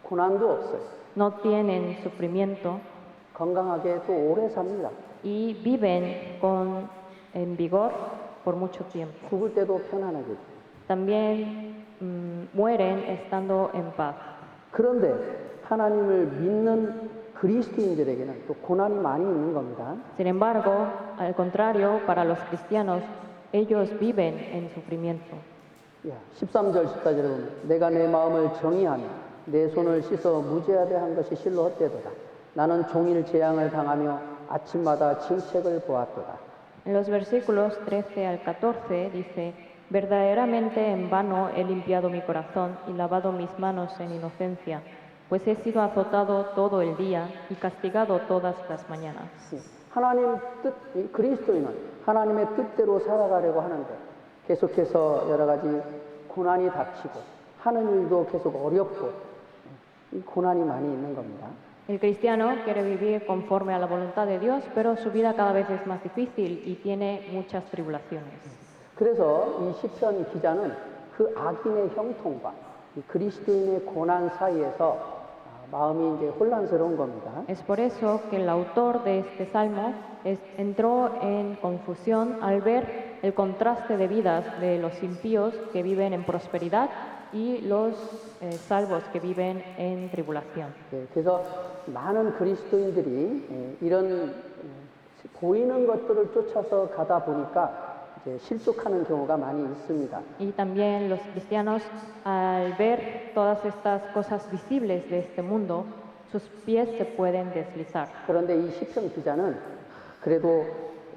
고난도 없어요. No tienen sufrimiento 건강하게 또 오래 삽니다. y viven en vigor por mucho tiempo. 죽을 때도 편안하게. También mueren estando en paz. 그런데 하나님을 믿는 그리스도인들에게는 또 고난이 많이 있는 겁니다. Sin embargo, al contrario, para los cristianos, ellos viven en sufrimiento. 13절, 14절에 보면 내가 내 마음을 정의하며 내 손을 씻어 무죄하게 한 것이 실로 헛되도다. 나는 종일 재앙을 당하며 아침마다 징책을 보았도다. En los versículos 13 al 14 dice, verdaderamente en vano he limpiado mi corazón y lavado mis manos en inocencia, pues he sido azotado todo el día y castigado todas las mañanas. 하나님 뜻, 그리스도인은 하나님의 뜻대로 살아가려고 하는데 계속해서 여러 가지 고난이 닥치고 하는 일도 계속 어렵고 이 고난이 많이 있는 겁니다. El cristiano quiere vivir conforme a la voluntad de Dios, pero su vida cada vez es más difícil y tiene muchas tribulaciones. 그래서 이 시편 기자는 그 악인의 형통과 이 그리스도인의 고난 사이에서 마음이 이제 혼란스러운 겁니다. Es por eso que el autor de este salmo entró en confusión al ver el contraste de vidas de los impíos que viven en prosperidad y los salvos que viven en tribulación. 그래서 많은 그리스도인들이 이런 보이는 것들을 쫓아서 가다 보니까 이제 실족하는 경우가 많이 있습니다. Y también los cristianos, al ver todas estas cosas visibles de este mundo, sus pies se pueden deslizar. 그런데 이 시편 기자는 그래도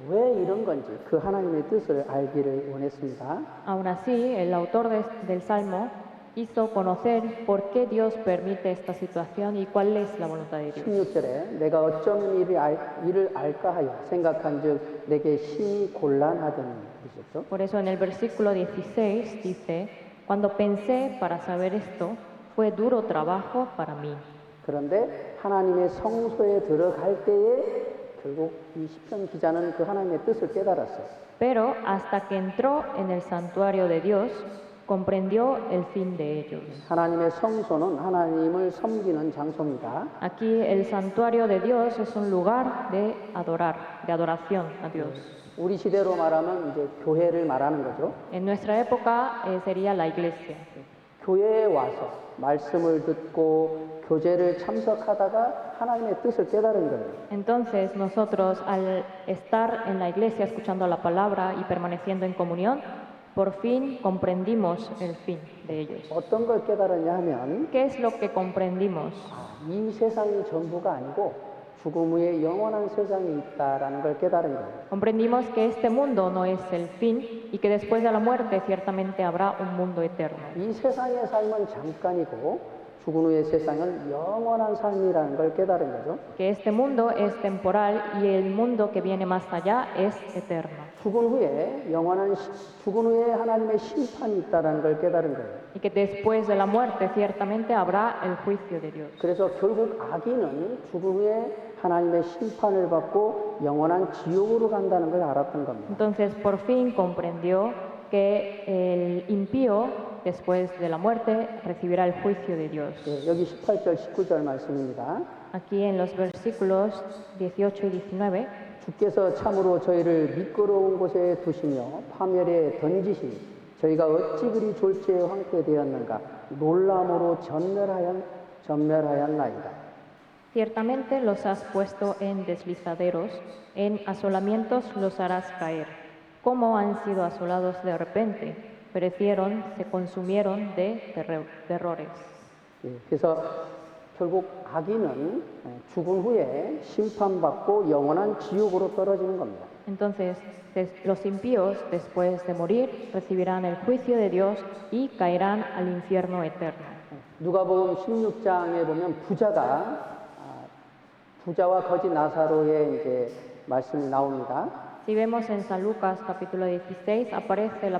왜 이런 건지 그 하나님의 뜻을 알기를 원했습니다. Aún así, el autor del Salmo hizo conocer por qué Dios permite esta situación y cuál es la voluntad de Dios. 16절에 내가 어쩌면 이를 알까 하여 생각한즉 내게 심히 곤란하더니 그러셨죠? Por eso en el versículo 16 dice, cuando pensé para saber esto, fue duro trabajo para mí. 그런데 하나님의 성소에 들어갈 때에 결국 이 시편 기자는 그 하나님의 뜻을 깨달았어요. Pero hasta que entró en el santuario de Dios, comprendió el fin de ellos. 하나님의 성소는 하나님을 섬기는 장소입니다. Aquí el santuario de Dios es un lugar de adorar, de adoración a Dios. 우리 시대로 말하면 이제 교회를 말하는 거죠. En nuestra época sería la iglesia. 교회에 와서 말씀을 듣고 교제를 참석하다가 하나님의 뜻을 깨달은 거예요. Entonces nosotros al estar en la iglesia escuchando la palabra y permaneciendo en comunión, por fin comprendimos el fin de ellos. 어떤 걸 깨달았냐 하면 ¿Qué es lo que comprendimos? 이 세상이 전부가 아니고 죽음 후에 영원한 세상이 있다라는 걸 깨달은 거예요. Comprendimos que este mundo no es el fin y que después de la muerte ciertamente habrá un mundo eterno. 이 세상의 삶은 잠깐이고 죽은 후의 세상은 영원한 삶이라는 걸 깨달은 거죠. que este mundo es temporal y el mundo que viene más allá es eterno. 죽은 후에 죽은 후에 하나님의 심판이 있다는 걸 깨달은 거예요. Y que después de la muerte ciertamente habrá el juicio de Dios. 그래서 결국 악인은 죽은 후에 하나님의 심판을 받고 영원한 지옥으로 간다는 걸 알았던 겁니다. Entonces por fin comprendió que el impío, después de la muerte, recibirá el juicio de Dios. 예, 여기 18절, 19절 말씀입니다. Aquí en los versículos 18 y 19, 주께서 참으로 저희를 미끄러운 곳에 두시며 파멸에 던지시니 저희가 어찌 그리 졸지에 황폐되었는가 놀람으로 전멸하였나이다. ciertamente los has puesto en deslizaderos, en asolamientos los harás caer. ¿Cómo han sido asolados de repente? Perecieron, se consumieron de terrores. 예, 그래서 결국 악인은 죽은 후에 심판받고 영원한 지옥으로 떨어지는 겁니다. Entonces, los impíos, después de morir, recibirán el juicio de Dios y caerán al infierno eterno. 누가복음 16장에 보면 부자와 거지 나사로의 이제 말씀이 나옵니다. Si vemos en San Lucas capítulo 16, aparece la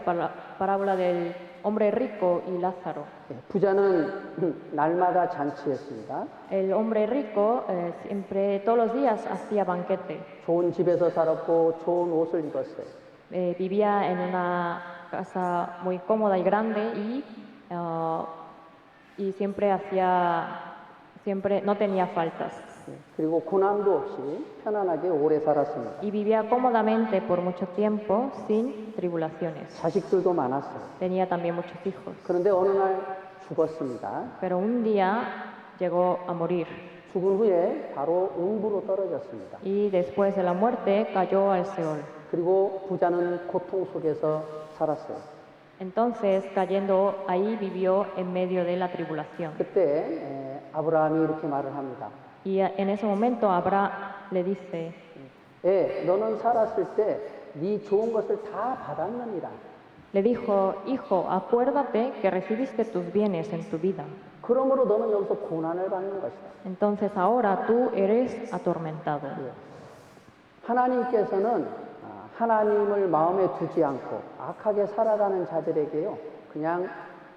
parábola del hombre rico y Lázaro. 예, 부자는 날마다 잔치했습니다. El hombre rico siempre, todos los días, hacía banquete. 좋은 집에서 살았고 좋은 옷을 입었어요. Vivía en una casa muy cómoda y grande y siempre no tenía faltas. 예, 그리고 고난도 없이 편안하게 오래 살았습니다. Y vivía cómodamente por mucho tiempo sin tribulaciones. 자식들도 많았어요. Tenía también muchos hijos. 그런데 어느 날 죽었습니다. Pero un día llegó a morir 죽은 후에 바로 음부로 떨어졌습니다. y después de la muerte cayó al Seol. 그리고 부자는 고통 속에서 살았어요. Entonces, cayendo ahí, vivió en medio de la tribulación. 그때 아브라함이 이렇게 말을 합니다. Y en ese momento Abraham le dice, 너는 살았을 때 네 좋은 것을 다 받았느니라. le dijo, hijo, acuérdate que recibiste tus bienes en tu vida. 그러므로 너는 여기서 고난을 받는 것이다. Entonces ahora tú eres atormentado. 하나님께서는 하나님을 마음에 두지 않고 악하게 살아가는 자들에게요, 그냥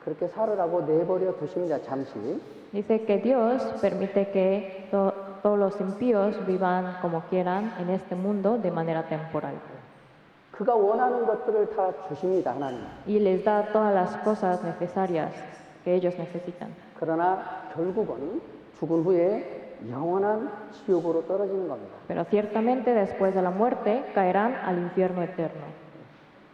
그렇게 살으라고 내버려 두십니다. 잠시. Dice que Dios permite que todos los impíos vivan como quieran en este mundo de manera temporal. 그가 원하는 것들을 다 주십니다. 하나님. Y les da todas las cosas necesarias que ellos necesitan. 그러나 결국은 죽은 후에 영원한 지옥으로 떨어지는 겁니다. Pero ciertamente después de la muerte caerán al infierno eterno.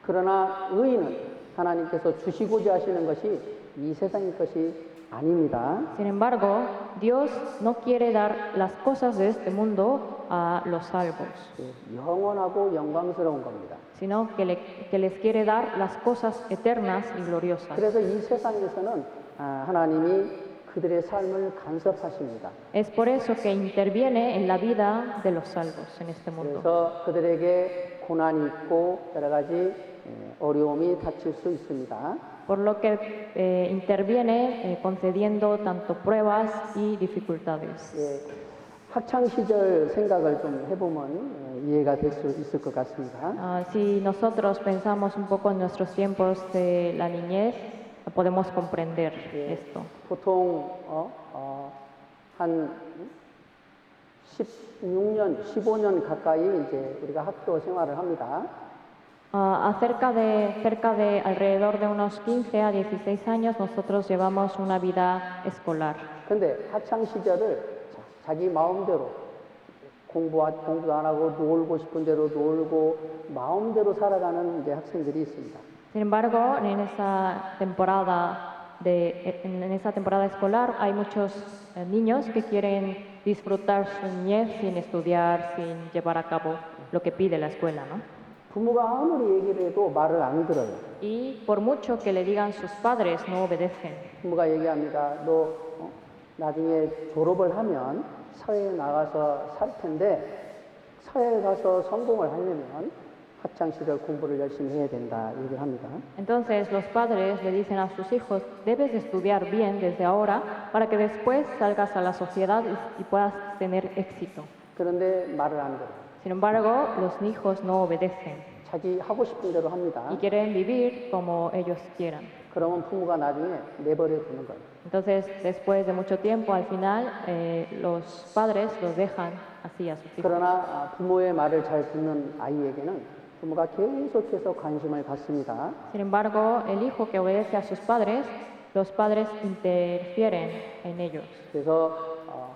그러나 의인은 하나님께서 주시고자 하시는 것이 이 세상의 것이 아닙니다. Sin embargo, Dios no quiere dar las cosas de este mundo a los salvos, 영원하고 영광스러운 겁니다. sino que les quiere dar las cosas eternas y gloriosas. 그래서 이 세상에서는 하나님이 그들의 삶을 간섭하십니다. Es por eso que interviene en la vida de los salvos en este mundo. 그래서 그들에게 고난이 있고 여러 가지 어려움이 닥칠 수 있습니다. Por lo que interviene concediendo tanto pruebas y dificultades. 학창 시절 생각을 좀 해보면 이해가 될 수 있을 것 같습니다. Si nosotros pensamos un poco en nuestros tiempos de la niñez, podemos comprender esto. 보통 한 16년, 15년 가까이 이제 우리가 학교 생활을 합니다. Cerca de alrededor de unos 15 a 16 años nosotros llevamos una vida escolar. 근데 학창 시절을 자기 마음대로 공부도 안 하고 놀고 싶은 대로 놀고 마음대로 살아가는 이제 학생들이 있습니다. Sin embargo, en esa temporada escolar hay muchos niños que quieren disfrutar su niñez sin estudiar, sin llevar a cabo lo que pide la escuela, ¿no? 부모가 아무리 얘기를 해도 말을 안 들어요. Y por mucho que le digan sus padres, no obedecen. 부모가 얘기합니다. 너 나중에 졸업을 하면 사회에 나가서 살 텐데 사회에 가서 성공을 하려면 학창 시절 공부를 열심히 해야 된다 얘기를 합니다. Entonces los padres le dicen a sus hijos, debes estudiar bien desde ahora para que después salgas a la sociedad y puedas tener éxito. 그런데 말을 안 들어요. Sin embargo, los hijos no obedecen 자기 하고 싶은 대로 합니다. y quieren vivir como ellos quieran. 그러면 부모가 나중에 내버려 두는 거예요. Entonces, después de mucho tiempo, al final, los padres los dejan así a sus hijos. 그러나 부모의 말을 잘 듣는 아이에게는 부모가 계속해서 관심을 갖습니다. Sin embargo, el hijo que obedece a sus padres, los padres interfieren en ellos. 그래서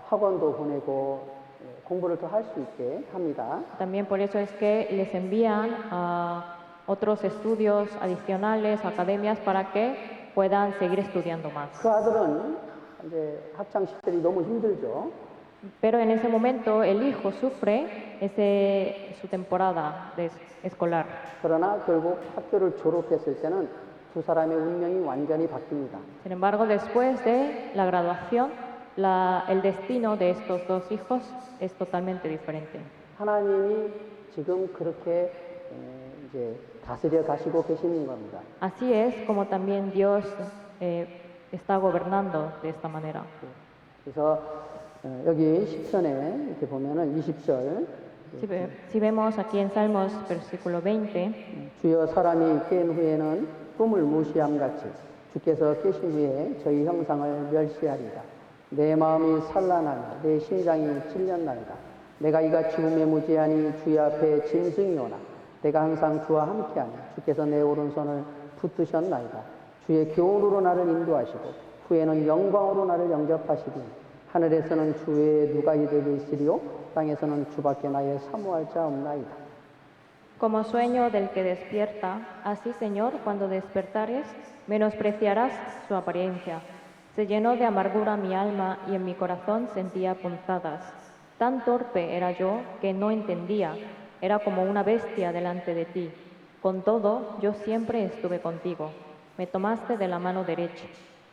학원도 보내고 공부를 더 할 수 있게 합니다. También por eso es que les envían a otros estudios adicionales, academias, para que puedan seguir estudiando más. 그 아들은 이제 학창 시절이 너무 힘들죠. Pero en ese momento el hijo sufre su temporada escolar. 그러나 결국 학교를 졸업했을 때는 두 사람의 운명이 완전히 바뀝니다. Sin embargo, después de la graduación, el destino de estos dos hijos es totalmente diferente. 하나님이 지금 그렇게 이제 다스려 가시고 계시는 겁니다. Así es como también Dios está gobernando de esta manera. 그래서 여기 10편에 이렇게 보면은 20절 Si vemos aquí en Salmos versículo 20, 주여 사람이 깬 후에는 꿈을 무시함 같이 주께서 깨신 후에 저희 형상을 멸시하리다. 내 마음이 산란하며 내 심장이 찔렸나이다. 내가 이가 죽음에 무지하니 주의 앞에 짐승이 오나 내가 항상 주와 함께하니 주께서 내 오른손을 붙드셨나이다. 주의 교훈으로 나를 인도하시고 후에는 영광으로 나를 영접하시리니 하늘에서는 주의 누가 이되게 있으리요 땅에서는 주밖에 나의 사모할 자 없나이다. como sueño del que despierta, así Señor, cuando despertares, menospreciarás su apariencia. Se llenó de amargura mi alma y en mi corazón sentía punzadas. Tan torpe era yo que no entendía, era como una bestia delante de ti. Con todo, yo siempre estuve contigo. Me tomaste de la mano derecha.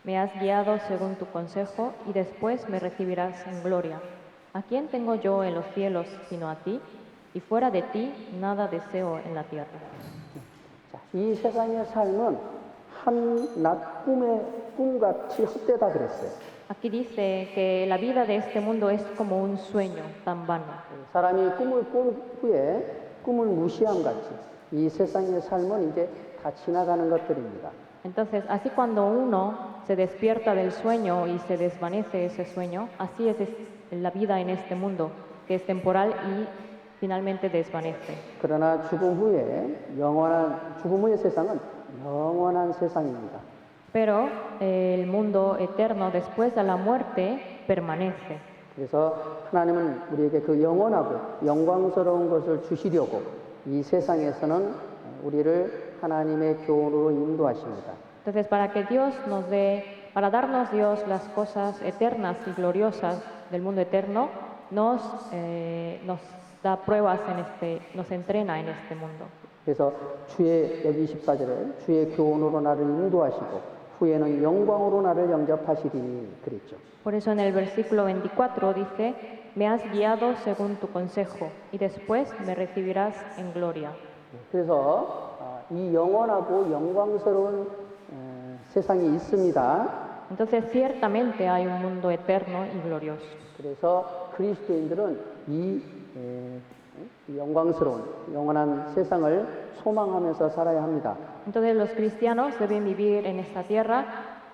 Me has guiado según tu consejo y después me recibirás en gloria. ¿A quién tengo yo en los cielos sino a ti? Y fuera de ti nada deseo en la tierra. 자, 이 세상의 삶은 한낮 꿈같이 헛되다 그랬어요. Aquí dice que la vida de este mundo es como un sueño tan vano. 사람이 꿈을 꾼 후에 꿈을 무시함 같이 이 세상의 삶은 이제 다 지나가는 것들입니다. Entonces, así cuando uno se despierta del sueño y se desvanece ese sueño, así es la vida en este mundo, que es temporal y finalmente desvanece. 그러나 죽음 후의 세상은 영원한 세상입니다. Pero el mundo eterno después de la muerte permanece. 그래서 하나님은 우리에게 그 영원하고 영광스러운 것을 주시려고 이 세상에서는 우리를 하나님의 교훈으로 인도하십니다. Entonces, para darnos Dios las cosas eternas y gloriosas del mundo eterno, nos da pruebas nos entrena en este mundo. 그래서 여기 24절에 주의 교훈으로 나를 인도하시고 후에는 영광으로 나를 영접하시리니 그랬죠. Por eso en el versículo 24 dice, me has guiado según tu consejo y después me recibirás en gloria. 그래서 이 영원하고 영광스러운 세상이 있습니다. Entonces ciertamente hay un mundo eterno y glorioso. 그래서 그리스도인들은 이 영광스러운 영원한 세상을 소망하면서 살아야 합니다. Entonces los cristianos deben vivir en esta tierra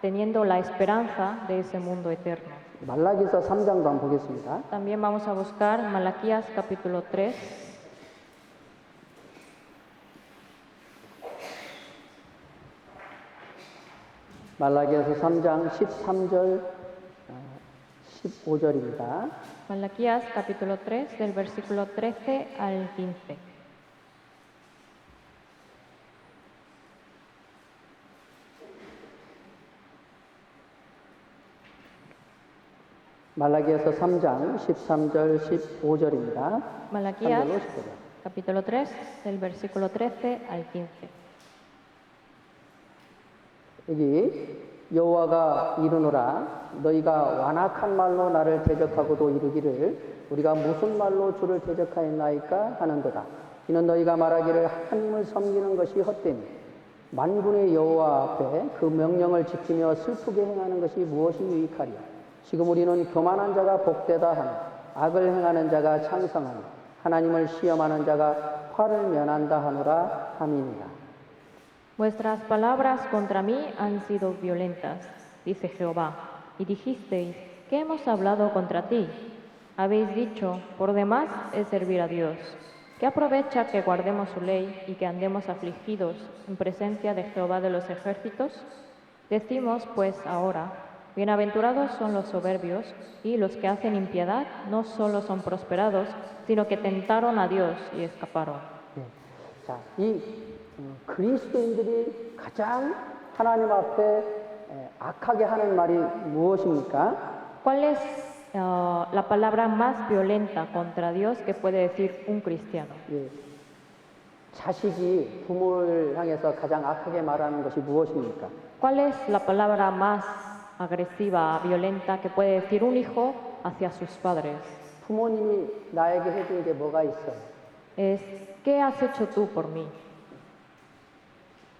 teniendo la esperanza de ese mundo eterno. 말라기서 3장도 한번 보겠습니다. También vamos a buscar Malaquías capítulo 3. 말라기서 3장 13절 15절입니다. Malaquías capítulo 3 del versículo 13 al 15. 말라기서 3장 13절 15절입니다. Malaquías capítulo 3 del versículo 13 al 15. 여기 여호와가 이르노라 너희가 완악한 말로 나를 대적하고도 이르기를 우리가 무슨 말로 주를 대적하였나이까 하는도다. 이는 너희가 말하기를 하나님을 섬기는 것이 헛되니 만군의 여호와 앞에 그 명령을 지키며 슬프게 행하는 것이 무엇이 유익하리요. 지금 우리는 교만한 자가 복되다 하니 악을 행하는 자가 창성하니 하나님을 시험하는 자가 화를 면한다 하노라 함이니라. Vuestras palabras contra mí han sido violentas, dice Jehová, y dijisteis, ¿qué hemos hablado contra ti? Habéis dicho, por demás es servir a Dios. ¿Qué aprovecha que guardemos su ley y que andemos afligidos en presencia de Jehová de los ejércitos? Decimos, pues, ahora, bienaventurados son los soberbios, y los que hacen impiedad no solo son prosperados, sino que tentaron a Dios y escaparon. 네. 자, 이 그리스도인들이 가장 하나님 앞에 악하게 하는 말이 무엇입니까? ¿Cuál es la palabra más violenta contra Dios que puede decir un cristiano? 예. 자식이 부모를 향해서 가장 악하게 말하는 것이 무엇입니까? ¿Cuál es la palabra más agresiva, violenta que puede decir un hijo hacia sus padres? 부모님이 나에게 해준 게 뭐가 있어요? Es, ¿qué has hecho tú por mí?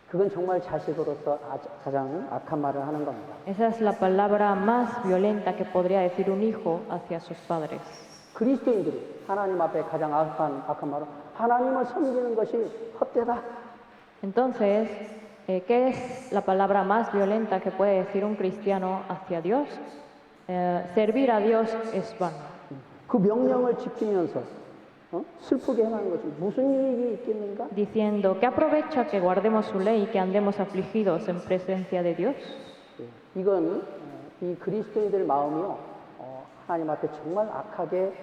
그건 정말 자식으로서 가장 악한 말을 하는 겁니다. Esa es la palabra más violenta que podría decir un hijo hacia sus padres. 그리스도인들이 하나님 앞에 가장 악한 말은 하나님을 섬기는 것이 헛되다. Entonces, ¿qué es la palabra más violenta que puede decir un cristiano hacia Dios? Servir a Dios es vano. 그 명령을 지키면서 슬프게 행하는 것이 무슨 유익이 있겠는가? Diciendo, ¿qué aprovecha que guardemos su ley y que andemos afligidos en presencia de Dios? 이건 이 그리스도인들 마음이요 하나님 앞에 정말 악하게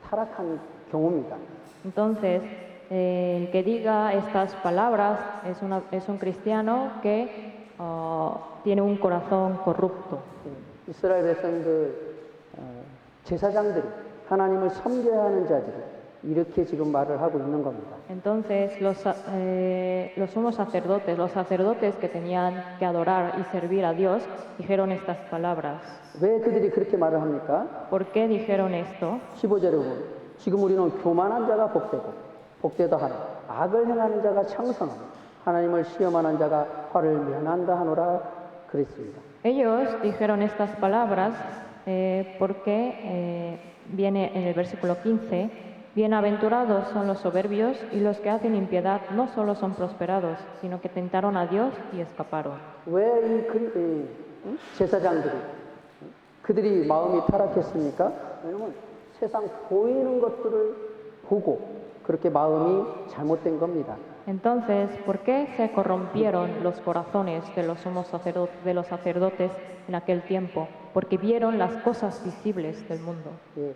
타락한 경우입니다. Entonces, el que diga estas palabras es un cristiano que tiene un corazón corrupto. 이스라엘 백성들 제사장들이 하나님을 섬겨야 하는 자들이 이렇게 지금 말을 하고 있는 겁니다. Entonces, los sumos sacerdotes, los sacerdotes que tenían que adorar y servir a Dios, dijeron estas palabras. 왜 그들이 그렇게 말을 합니까? ¿Por qué dijeron esto? 15절에 보면 지금 우리는 교만한 자가 복되고 복되다 하니 악을 행하는 자가 창성하니 하나님을 시험하는 자가 화를 면한다 하노라 그랬습니다. Ellos dijeron estas palabras porque viene en el versículo 15, bienaventurados son los soberbios y los que hacen impiedad no solo son prosperados, sino que tentaron a Dios y escaparon. 왜 이 제사장들이 그들이 마음이 타락했습니까? 왜냐면 세상 보이는 것들을 보고 그렇게 마음이 잘못된 겁니다. Entonces, ¿por qué se corrompieron los corazones de los sumos sacerdotes en aquel tiempo? Porque vieron las cosas visibles del mundo. 예,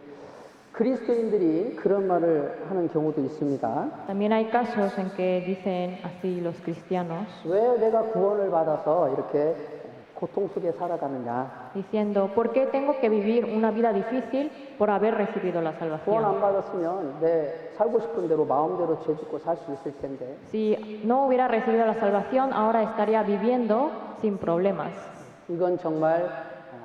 그리스도인들이 그런 말을 하는 경우도 있습니다. También hay casos en que dicen así los cristianos, 왜 내가 구원을 받아서 이렇게 고통 속에 살아가느냐? diciendo, ¿por qué tengo que vivir una vida difícil por haber recibido la 구원 salvación? 안 받았으면 내 살고 싶은 대로 마음대로 죄 짓고 살 수 있을 텐데 Si no hubiera recibido la salvación, ahora estaría viviendo sin problemas. 이건 정말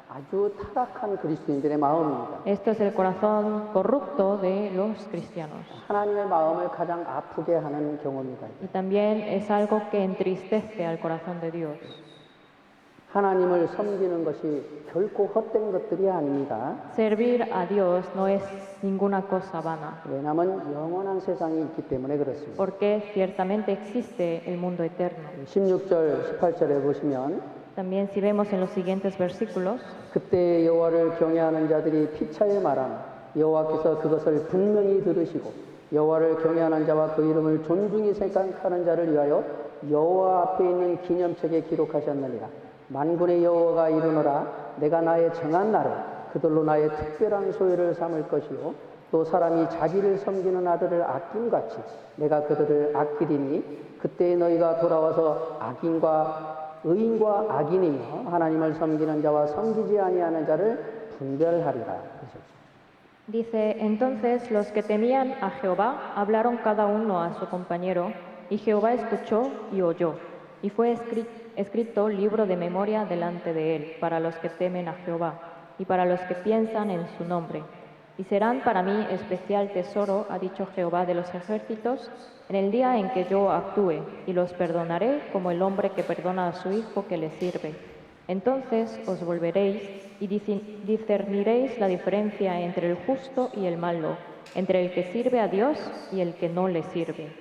아주 타락한 그리스도인들의 마음입니다. Esto es el corazón corrupto de los cristianos. 하나님의 마음을 가장 아프게 하는 경우입니다. Y también es algo que entristece al corazón de Dios. 하나님을 섬기는 것이 결코 헛된 것들이 아닙니다. Servir a Dios no es ninguna cosa vana, 왜냐하면 영원한 세상이 있기 때문에 그렇습니다. porque ciertamente existe el mundo eterno. 16절, 18절에 보시면 También si vemos en los siguientes versículos, 그때 여호와를 경외하는 자들이 피차에 말하는 여호와께서 그것을 분명히 들으시고 여호와를 경외하는 자와 그 이름을 존중히 생각하는 자를 위하여 여호와 앞에 있는 기념책에 기록하셨느니라. 만군의 여호와가 이르노라 내가 나의 정한 날에 그들로 나의 특별한 소유를 삼을 것이요 또 사람이 자기를 섬기는 아들을 아낌같이 내가 그들을 아끼리니 그때 너희가 돌아와서 의인과 악인이며 하나님을 섬기는 자와 섬기지 아니하는 자를 분별하리라. dice, entonces los que temían a Jehová hablaron cada uno a su compañero, y Jehová escuchó y oyó, y fue escrito libro de memoria delante de él, para los que temen a Jehová, y para los que piensan en su nombre. y serán para mí especial tesoro, ha dicho Jehová de los ejércitos, en el día en que yo actúe, y los perdonaré como el hombre que perdona a su hijo que le sirve. Entonces os volveréis y discerniréis la diferencia entre el justo y el malo, entre el que sirve a Dios y el que no le sirve.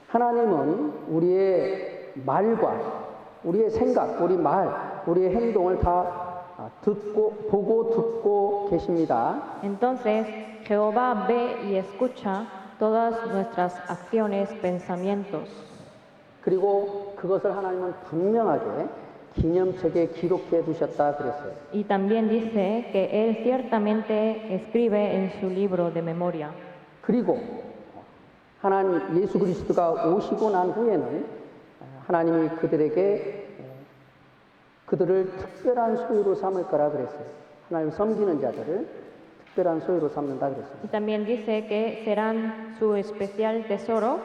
하나님은 우리의 말과 우리의 생각, 우리 말, 우리의 행동을 다 보고 듣고 계십니다. Entonces Jehová ve y escucha todas nuestras acciones, pensamientos. 그리고 그것을 하나님은 분명하게 기념책에 기록해 두셨다 그랬어요. Y también dice que Él ciertamente escribe en su libro de memoria. 그리고 하나님 예수 그리스도가 오시고 난 후에는 하나님이 그들을 특별한 소유로 삼을 거라 그랬어요. 하나님 섬기는 자들을 특별한 소유로 삼는다 그랬습니다. Y también dice que serán su especial tesoro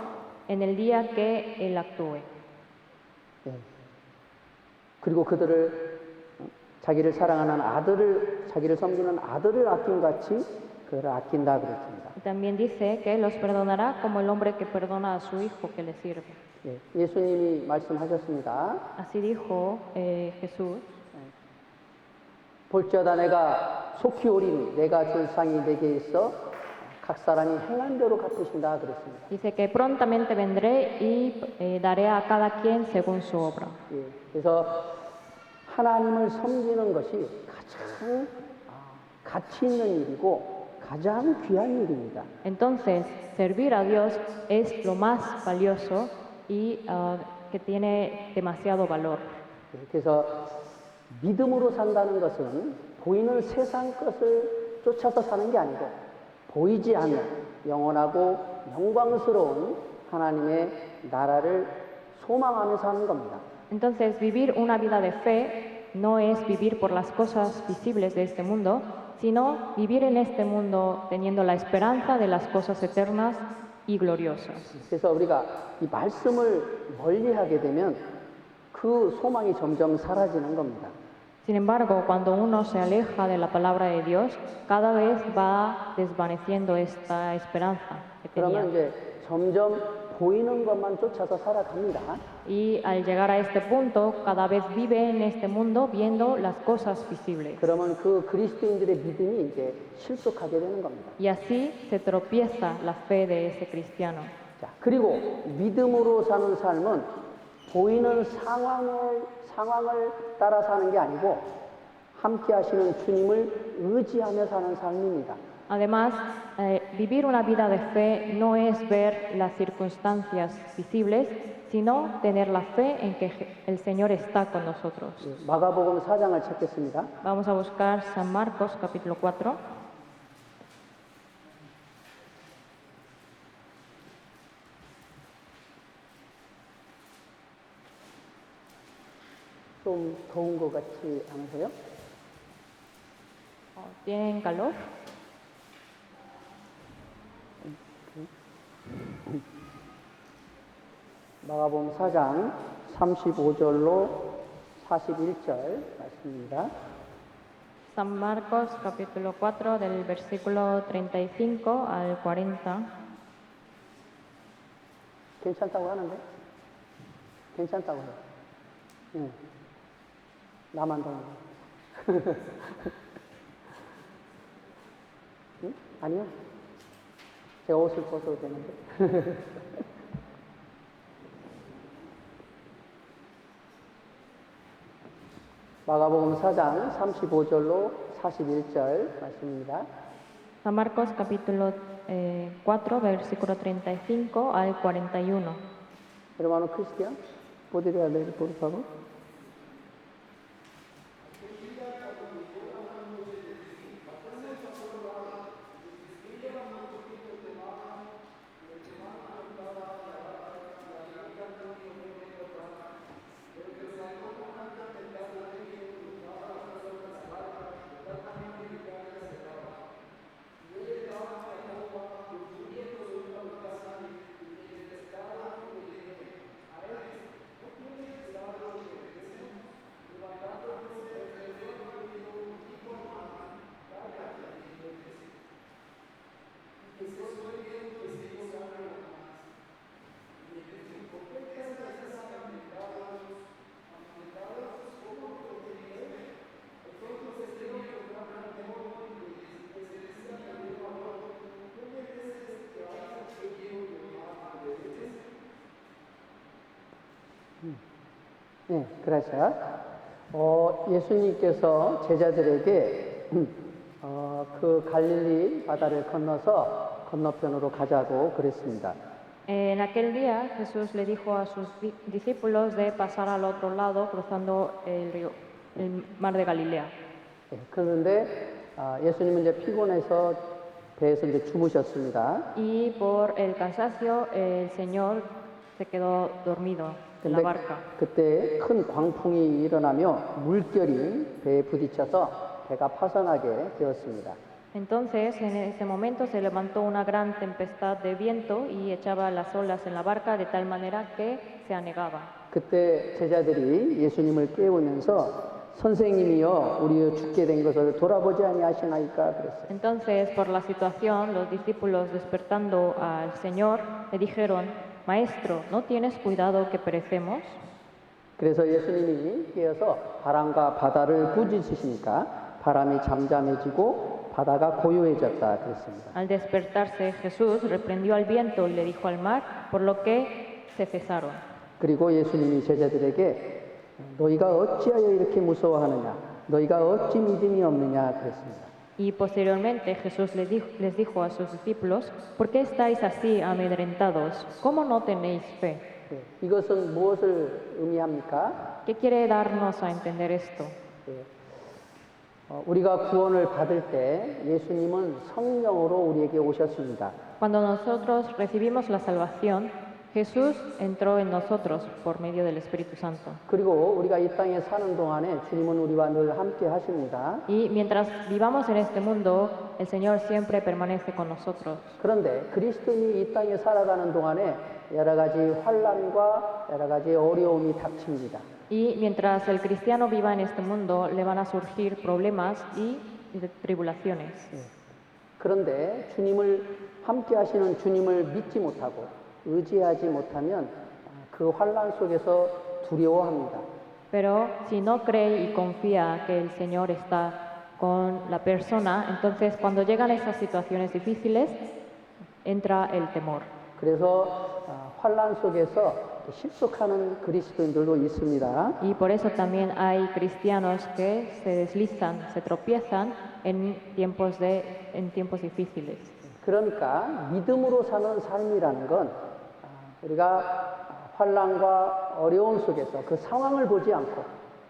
en el día que Él actúe. 예. 그리고 그들을 자기를 사랑하는 자기를 섬기는 아들을 아낀 같이 그들을 아낀다 그랬습니다. Y también dice que los perdonará como el hombre que perdona a su hijo que le sirve. 예. 예수님이 말씀하셨습니다. Así dijo Jesús. 볼지어다 내가 속히 오리니 내가 줄 상이 내게 있어 각 사람이 행한 대로 갚으신다 그랬습니다. Dice que prontamente vendré y daré a cada quien según su obra. 예. 그래서 하나님을 섬기는 것이 가장 가치 있는 일이고 가장 귀한 일입니다. Entonces, servir a Dios es lo más valioso y que tiene demasiado valor. 예. 그래서 믿음으로 산다는 것은 보이는 세상 것을 쫓아서 사는 게 아니고 보이지 않는 영원하고 영광스러운 하나님의 나라를 소망하며 사는 겁니다. Entonces, vivir una vida de fe no es vivir por las cosas visibles de este mundo, sino vivir en este mundo teniendo la esperanza de las cosas eternas y gloriosas. 그래서 우리가 이 말씀을 멀리하게 되면 그 소망이 점점 사라지는 겁니다. Sin embargo, cuando uno se aleja de la palabra de Dios, cada vez va desvaneciendo esta esperanza que 그러면 tenía. 이제 점점 보이는 것만 쫓아서 살아갑니다. Y al llegar a este punto, cada vez vive en este mundo viendo las cosas visibles. 그러면 그 그리스도인들의 믿음이 이제 실족하게 되는 겁니다. Y así se tropieza la fe de ese cristiano. 자, 그리고 믿음으로 사는 삶은 보이는 상황을 따라 사는 게 아니고 함께 하시는 주님을 의지하며 사는 삶입니다. Además, vivir una vida de fe no es ver las circunstancias visibles, sino tener la fe en que el Señor está con nosotros. 마가복음 4장을 찾겠습니다. Vamos a buscar San Marcos capítulo 4. 좀 더운 것 같지 않으세요? ¿Tienen calor? 마가복음 4장 35절로 41절 말씀입니다. San Marcos capítulo 4 del versículo 35 al 40. 괜찮다고 하는데? 괜찮다고 해요. 응. 나만 더운 거. 응? 아니요. 제가 옷을 벗어도 되는데. 마가복음 4장 35절로 41절 말씀입니다. San Marcos capítulo 4 versículo 35 al 41. Hermano Cristian, ¿podría leer por favor? 네, gracias. 예수님께서 제자들에게 그 갈릴리 바다를 건너서 건너편으로 가자고 그랬습니다. En aquel día Jesús le dijo a sus discípulos de pasar al otro lado cruzando el mar de Galilea. 그런데 예수님은 이제 피곤해서 배에서 이제 주무셨습니다. Y por el cansancio el Señor se quedó dormido en la 근데 barca. 그때 큰 광풍이 일어나며 물결이 배에 부딪혀서 배가 파손하게 되었습니다. Entonces, en ese momento se levantó una gran tempestad de viento y echaba las olas en la barca de tal manera que se anegaba. 그때 제자들이 예수님을 깨우면서 선생님이여 우리 죽게 된 것을 돌아보지 아니하시나이까 그랬어요. Entonces, por la situación, los discípulos despertando al Señor le dijeron, Maestro, ¿no tienes cuidado que perecemos? 그래서 예수님이 깨어서 바람과 바다를 꾸짖으시니까 바람이 잠잠해지고 바다가 고요해졌다 그랬습니다. Al despertarse, Jesús reprendió al viento y le dijo al mar, por lo que se cesaron. 그리고 예수님이 제자들에게 너희가 어찌하여 이렇게 무서워하느냐 너희가 어찌 믿음이 없느냐 그랬습니다. Y posteriormente Jesús les dijo a sus discípulos, ¿por qué estáis así amedrentados? ¿Cómo no tenéis fe? 이것은 무엇을 의미합니까? ¿Qué quiere darnos a entender esto? 우리가 구원을 받을 때 예수님은 성령으로 우리에게 오셨습니다. Cuando nosotros recibimos la salvación, Jesús entró en nosotros por medio del Espíritu Santo. 그리고 우리가 이 땅에 사는 동안에 주님은 우리와 늘 함께 하십니다. Y mientras vivamos en este mundo, el Señor siempre permanece con nosotros. 그런데 그리스도인이 이 땅에 살아가는 동안에 여러 가지 환난과 여러 가지 어려움이 닥칩니다. Y mientras el cristiano viva en este mundo, le van a surgir problemas y tribulaciones. 그런데 주님을 함께 하시는 주님을 믿지 못하고 의지하지 못하면 그 환난 속에서 두려워합니다. Pero si no cree y confía que el Señor está con la persona, entonces cuando llegan esas situaciones difíciles, entra el temor. 그래서 환난 속에서 실속하는 그리스도인들도 있습니다. Y por eso también hay cristianos que se deslizan, se tropiezan en tiempos difíciles. 그러니까 믿음으로 사는 삶이라는 건 우리가 환난과 어려움 속에서 그 상황을 보지 않고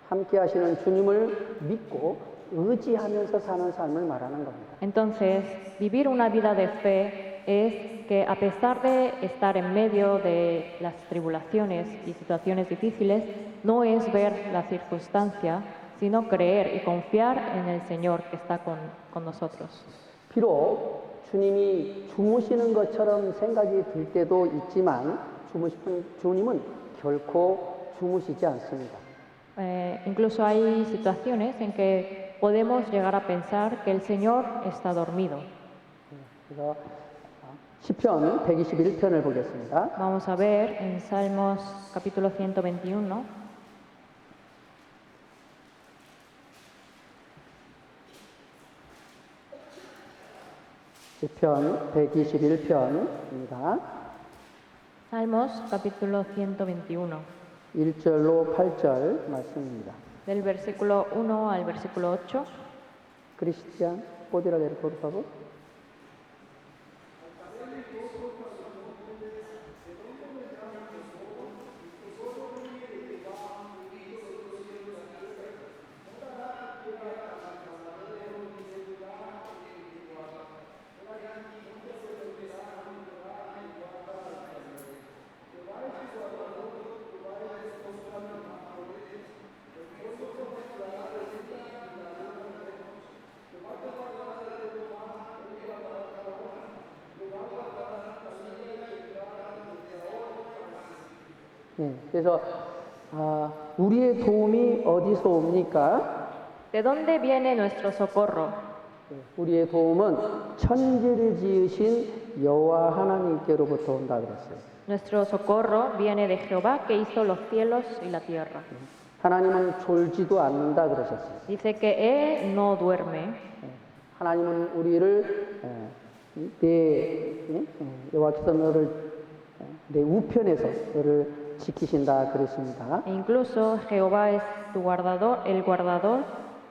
함께 하시는 주님을 믿고 의지하면서 사는 삶을 말하는 겁니다. Entonces, vivir una vida de fe es que a pesar de estar en medio de las tribulaciones y situaciones difíciles, no es ver la circunstancia, sino creer y confiar en el Señor que está con nosotros. 비록 주님이 주무시는 것처럼 생각이 들 때도 있지만 주님은 결코 주무시지 않습니다. Incluso hay situaciones en que podemos llegar a pensar que el Señor está dormido. 그래서 시편 121편을 보겠습니다. Vamos a ver en Salmos capítulo 121. 시편 121편입니다. Salmos capítulo 121. 1절로 8절 말씀입니다. Del versículo 1 al versículo 8. Cristian, ¿podría leer por favor? 그래서 우리의 도움이 어디서 옵니까? ¿De dónde viene nuestro socorro? 우리의 도움은 천지를 지으신 여호와 하나님께로부터 온다 그랬어요. Nuestro socorro viene de Jehová que hizo los cielos y la tierra. 하나님은 졸지도 않는다 그러셨어요. Dice que Él no duerme. 하나님은 우리를 여호와께서 너를 내 우편에서 너를 지키신다 그랬습니다. E incluso Jehová es tu guardador, el guardador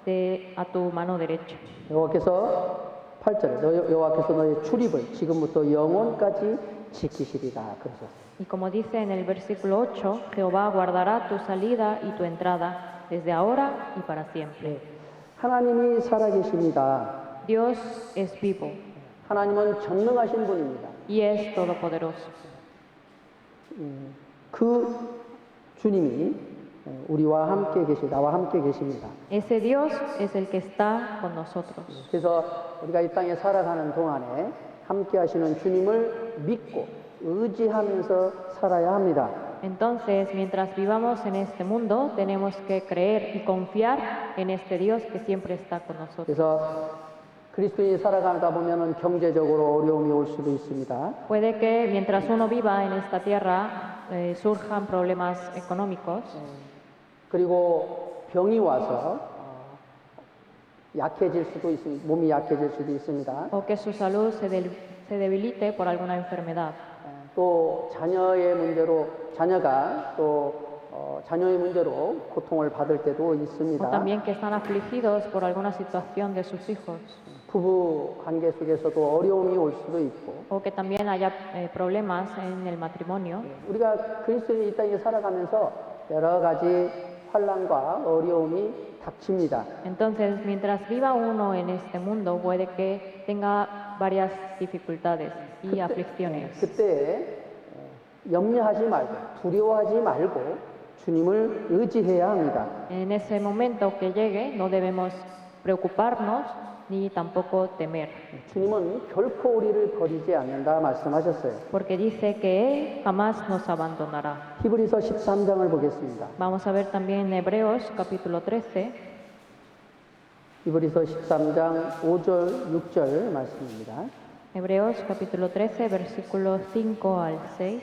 de a tu mano derecha. 여호와께서 8절에 여호와께서 너의 출입을 지금부터 영원까지 지키시리라 그러셨어요. Y como dice en el versículo 8, Jehová guardará tu salida y tu entrada desde ahora y para siempre. 하나님이 살아계십니다. Dios es vivo 하나님은 전능하신 분입니다. y es todopoderoso. 그 주님이 우리와 함께 나와 함께 계십니다. Ese Dios es el que está con nosotros. 그래서 우리가 이 땅에 살아가는 동안에 함께 하시는 주님을 믿고 의지하면서 살아야 합니다. Entonces, mientras vivamos en este mundo, tenemos que creer y confiar en este Dios que siempre está con nosotros. 그래서 그리스도인이 살아가다 보면은 경제적으로 어려움이 올 수도 있습니다. Puede que mientras uno viva en esta tierra surjan problemas económicos 그리고 병이 와서 약해질 수도 있습니다. 몸이 약해질 수도 있습니다. o que su salud se debilite por alguna enfermedad. 또 자녀의 문제로 자녀의 문제로 고통을 받을 때도 O 있습니다. también que están afligidos por alguna situación de sus hijos. 부부 관계 속에서도 어려움이 올 수도 있고 O que también haya problemas en el matrimonio. 우리가 그리스도인이 이 땅에 살아가면서 여러 가지 환난과 어려움이 닥칩니다. Entonces, mientras viva uno en este mundo, puede que tenga varias dificultades y aflicciones. 그때 염려하지 말고 두려워하지 말고 주님을 의지해야 합니다. En ese momento que llegue, no debemos preocuparnos ni tampoco temer, 주님은 결코 우리를 버리지 않는다 말씀하셨어요. porque dice que Él jamás nos abandonará. 히브리서 13장을 보겠습니다. Vamos a ver también en Hebreos capítulo 13, 히브리서 13장 5절 6절 말씀입니다. Hebreos capítulo 13, versículos 5 al 6.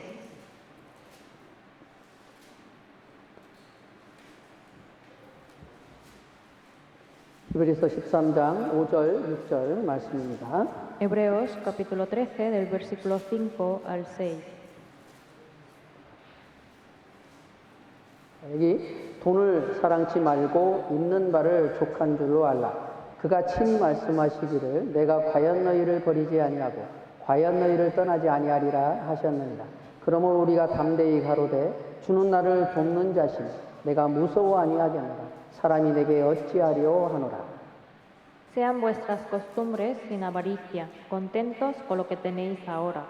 히브리서 13장 5절 6절 말씀입니다. Hebreos capítulo 13, del versículo 5 al 6. 여기 돈을 사랑치 말고 있는 바를 족한 줄로 알라. 그가 친히 말씀하시기를 내가 과연 너희를 버리지 아니하고 과연 너희를 떠나지 아니하리라 하셨느니라. 그러므로 우리가 담대히 가로되 주는 나를 돕는 자신 내가 무서워 아니하겠노라. 사람이 내게 어찌하리오 하노라. Sean vuestras costumbres sin avaricia, contentos con lo que tenéis ahora,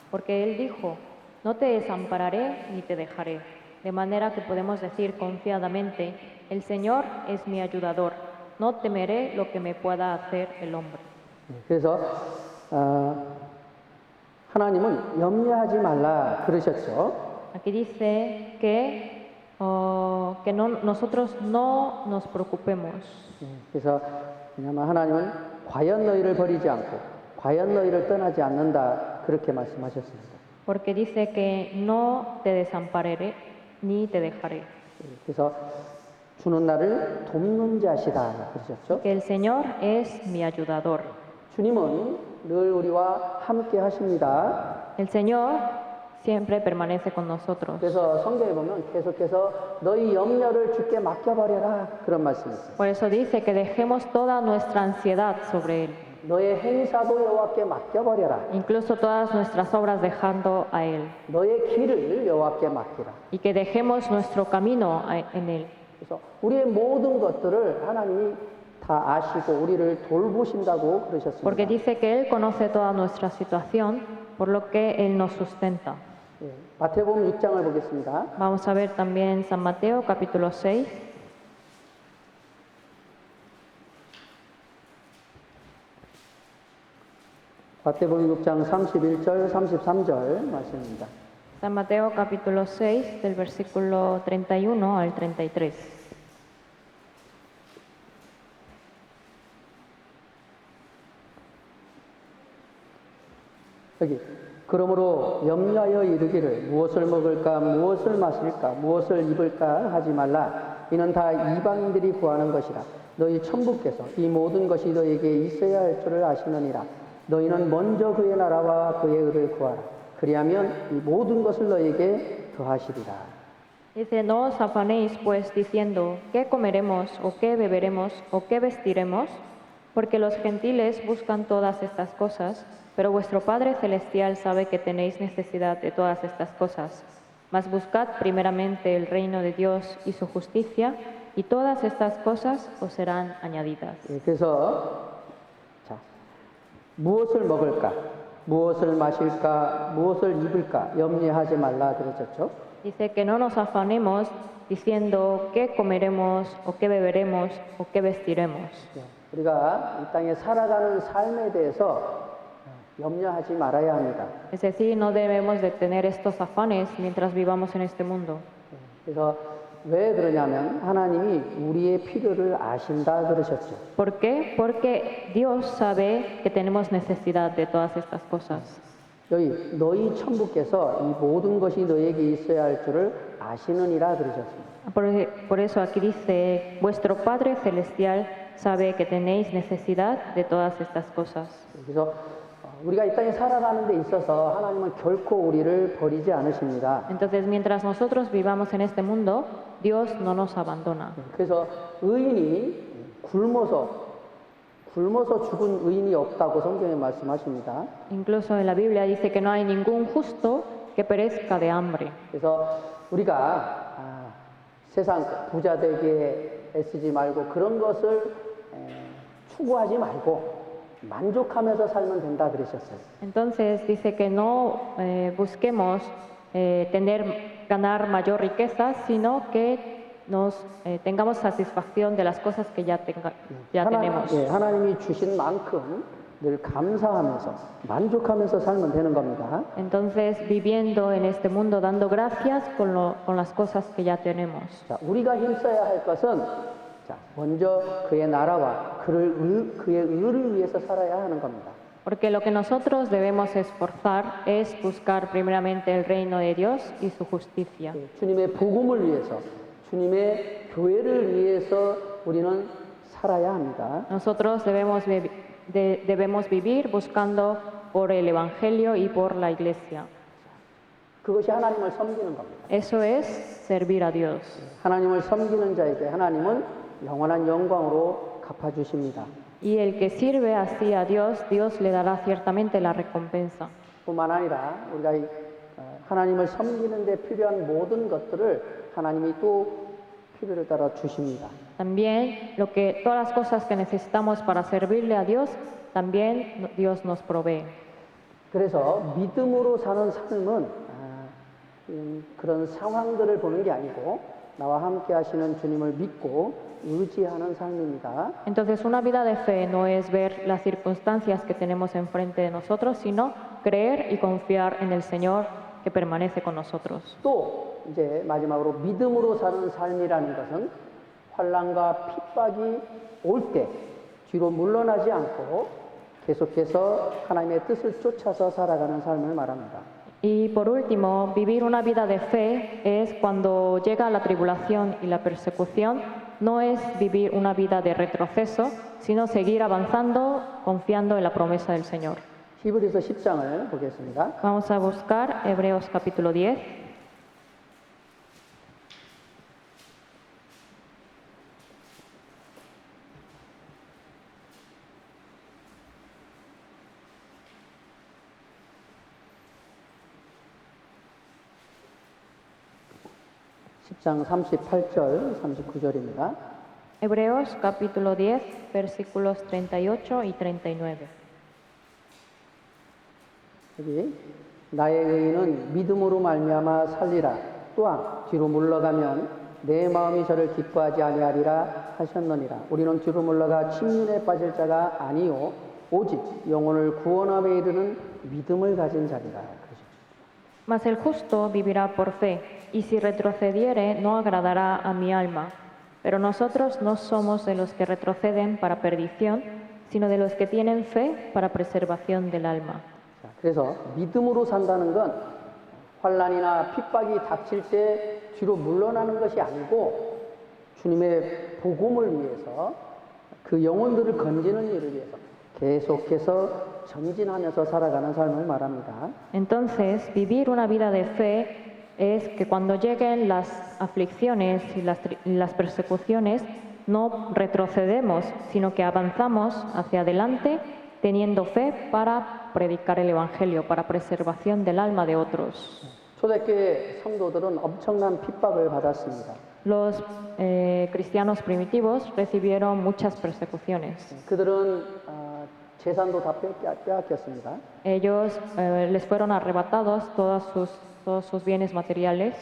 porque Él dijo, no te desampararé ni te dejaré. De manera que podemos decir confiadamente, el Señor es mi ayudador, no temeré lo que me pueda hacer el hombre. 그래서 하나님은 염려하지 말라 그러셨죠. Aquí dice que nosotros no nos preocupemos, 그래서 왜냐하면 하나님은 과연 너희를 버리지 않고 과연 너희를 떠나지 않는다 그렇게 말씀하셨습니다. porque dice que no te desampararé ni te dejaré. 그래서 주는 나를 돕는 자시다 그러셨죠. Que el Señor es mi ayudador. 주님은 늘 우리와 함께 하십니다. El Señor siempre permanece con nosotros. 그래서 성경에 보면 계속해서 너희 염려를 주께 맡겨버려라 그런 말씀이 있어요. Por eso dice que dejemos toda nuestra ansiedad sobre Él, 너의 행사도 여호와께 맡겨버려라. incluso todas nuestras obras dejando a Él, 너의 길을 여호와께 맡기라. y que dejemos nuestro camino en Él. 그래서 우리의 모든 것들을 하나님이 다 아시고 우리를 돌보신다고 그러셨습니다. Porque dice que Él conoce toda nuestra situación, por lo que Él nos sustenta. 예, 마태복음 6장을 보겠습니다. Vamos a ver también San Mateo capítulo 6. 마태복음 6장 31절 33절 말씀입니다. San Mateo capítulo 6, del versículo 31 al 33. 여기 그러므로 염려하여 이르기를 무엇을 먹을까 무엇을 마실까 무엇을 입을까 하지 말라. 이는 다 이방인들이 구하는 것이라. 너희 천부께서 이 모든 것이 너희에게 있어야 할 줄을 아시느니라. 너희는 먼저 그의 나라와 그의 의를 구하라. 그리하면 이 모든 것을 너희에게 더하시리라. Dice, no os afanéis pues diciendo, ¿qué comeremos o qué beberemos o qué vestiremos? Porque los gentiles buscan todas estas cosas, pero vuestro Padre Celestial sabe que tenéis necesidad de todas estas cosas. Mas buscad primeramente el reino de Dios y su justicia, y todas estas cosas os serán añadidas. 예, 그래서 자, 무엇을 먹을까, 무엇을 마실까, 무엇을 입을까 염려하지 말라 그러셨죠. Dice que no nos afanemos diciendo qué comeremos o qué beberemos o qué vestiremos. 예, 우리가 이 땅에 살아가는 삶에 대해서 염려하지 말아야 합니다. Es decir, no debemos de tener estos afanes mientras vivamos en este mundo. 예, 그래서 왜 그러냐면 하나님이 우리의 필요를 아신다 그러셨죠. ¿Por qué? Porque Dios sabe que tenemos necesidad de todas estas cosas. 여기 너희 천부께서 이 모든 것이 너에게 있어야 할 줄을 아시느니라 그러셨습니다. Por eso aquí dice, vuestro Padre Celestial sabe que tenéis necesidad de todas estas cosas. 그래서 우리가 이 땅에 살아가는 데 있어서 하나님은 결코 우리를 버리지 않으십니다. Entonces, mientras nosotros vivamos en este mundo, Dios no nos abandona. 그래서 의인이 굶어서 죽은 의인이 없다고 성경에 말씀하십니다. Incluso en la Biblia dice que no hay ningún justo que perezca de hambre. 그래서 우리가 세상 부자 되기에 애쓰지 말고 그런 것을 추구하지 말고 만족하면서 살면 된다 그러셨어요. Entonces dice que no busquemos ganar mayor riqueza, sino que tengamos satisfacción de las cosas que ya tenemos. 하나님이 주신 만큼 늘 감사하면서 만족하면서 살면 되는 겁니다. Entonces, viviendo en este mundo, dando gracias con las cosas que ya tenemos. 자, 우리가 힘써야 할 것은 자, 먼저 그의 나라와 그의 의를 위해서 살아야 하는 겁니다. Porque lo que nosotros debemos esforzar es buscar primeramente el reino de Dios y su justicia. 주님의 복음을 위해서, 주님의 교회를 위해서 우리는 살아야 합니다. Nosotros debemos vivir buscando por el Evangelio y por la Iglesia. 그것이 하나님을 섬기는 겁니다. Eso es servir a Dios. 하나님을 섬기는 자에게 하나님은 영원한 영광으로 갚아주십니다. Y el que sirve así a Dios, Dios le dará ciertamente la recompensa. 뿐만 아니라 우리가 하나님을 섬기는 데 필요한 모든 것들을 하나님이 또 필요를 따라 주십니다. También todas las cosas que necesitamos para servirle a Dios, también Dios nos provee. 그래서 믿음으로 사는 삶은 그런 상황들을 보는 게 아니고 나와 함께 하시는 주님을 믿고 의지하는 삶입니다. Entonces, una vida de fe no es ver las circunstancias que tenemos enfrente de nosotros, sino creer y confiar en el Señor que permanece con nosotros. 또 이제 마지막으로 믿음으로 사는 삶이라는 것은 환난과 핍박이 올 때 뒤로 물러나지 않고 계속해서 하나님의 뜻을 쫓아서 살아가는 삶을 말합니다. Y por último, vivir una vida de fe es cuando llega la tribulación y la persecución, no es vivir una vida de retroceso, sino seguir avanzando, confiando en la promesa del Señor. 히브리서 10장을 보겠습니다. Vamos a buscar Hebreos capítulo 10. 장 38절, 39절입니다. Hebreos capítulo 10, versículos 38 y 39. 여기 나의 의인은 믿음으로 말미암아 살리라. 또한 뒤로 물러가면 내 마음이 저를 기뻐하지 아니하리라 하셨느니라. 우리는 뒤로 물러가 침륜에 빠질 자가 아니요 오직 영혼을 구원함에 이르는 믿음을 가진 자리라. Mas el justo vivirá por fe, y si retrocediere no agradará a mi alma. Pero nosotros no somos de los que retroceden para perdición, sino de los que tienen fe para preservación del alma. 그래서 믿음으로 산다는 건 환난이나 핍박이 닥칠 때 뒤로 물러나는 것이 아니고 주님의 복음을 위해서 그 영혼들을 건지는 일을 위해서 계속해서 전진하면서 살아가는 삶을 말합니다. Entonces, vivir una vida de fe es que cuando lleguen las aflicciones y las persecuciones, no retrocedemos, sino que avanzamos hacia adelante teniendo fe para predicar el Evangelio, para preservación del alma de otros. 초대교회 성도들은 엄청난 핍박을 받았습니다. Los cristianos primitivos recibieron muchas persecuciones. 그들은 재산도 다 빼앗겼습니다. Ellos les fueron arrebatados todos sus bienes materiales.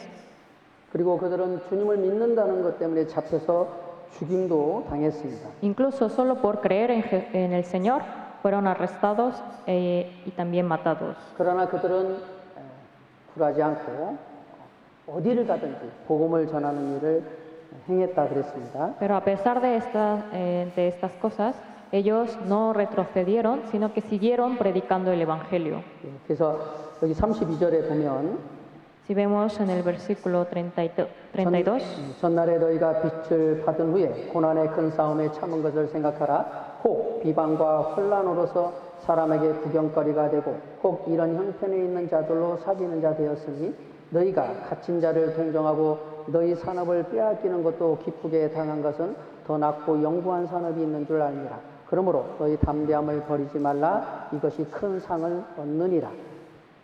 그리고 그들은 주님을 믿는다는 것 때문에 잡혀서 죽임도 당했습니다. Incluso solo por creer en el Señor fueron arrestados y también matados. 그러나 그들은 굴하지 않고 어디를 가든지 복음을 전하는 일을 행했다 그랬습니다. Pero a pesar de estas cosas, ellos no retrocedieron, sino que siguieron predicando el Evangelio. 그래서 여기 32절에 보면 Si vemos en el versículo 32, 전날에 너희가 빛을 받은 후에 고난의 큰 싸움에 참은 것을 생각하라. 혹 비방과 혼란으로서 사람에게 구경거리가 되고 혹 이런 형편에 있는 자들로 사귀는 자 되었으니 너희가 갇힌 자를 동정하고 너희 산업을 빼앗기는 것도 기쁘게 당한 것은 더 낫고 영구한 산업이 있는 줄 알미라. 그러므로 너희 담대함을 버리지 말라. 이것이 큰 상을 얻느니라.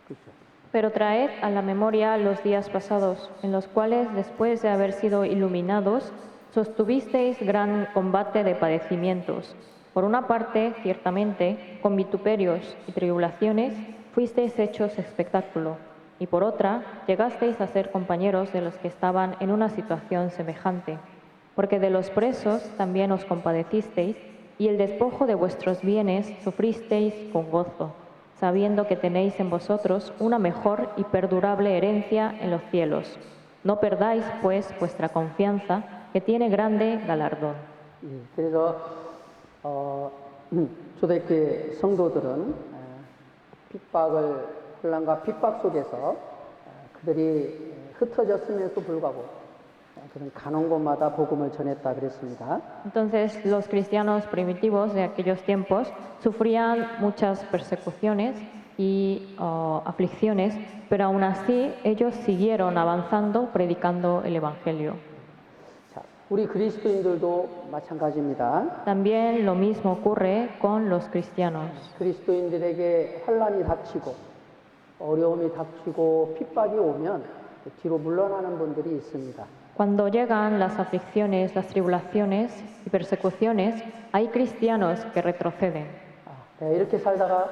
그렇죠. Pero traed a la memoria los días pasados, en los cuales, después de haber sido iluminados, sostuvisteis gran combate de padecimientos. Por una parte, ciertamente, con vituperios y tribulaciones, fuisteis hechos espectáculo, y por otra, llegasteis a ser compañeros de los que estaban en una situación semejante, porque de los presos también os compadecisteis, y el despojo de vuestros bienes sufristeis con gozo, sabiendo que tenéis en vosotros una mejor y perdurable herencia en los cielos. No perdáis, pues, vuestra confianza, que tiene grande galardón. 그래서 초대교회 성도들은 혼란과 핍박 속에서 그들이 흩어졌음에도 불구하고 그런 가는 곳마다 복음을 전했다 그랬습니다. Entonces, los cristianos primitivos de aquellos tiempos sufrían muchas persecuciones y aflicciones, pero aún así ellos siguieron avanzando predicando el Evangelio. 자, 우리 그리스도인들도 마찬가지입니다. También lo mismo ocurre con los cristianos. 그리스도인들에게 환란이 닥치고 어려움이 닥치고 핍박이 오면 뒤로 물러나는 분들이 있습니다. Cuando llegan las aflicciones, las tribulaciones y persecuciones, hay cristianos que retroceden. 내가 이렇게 살다가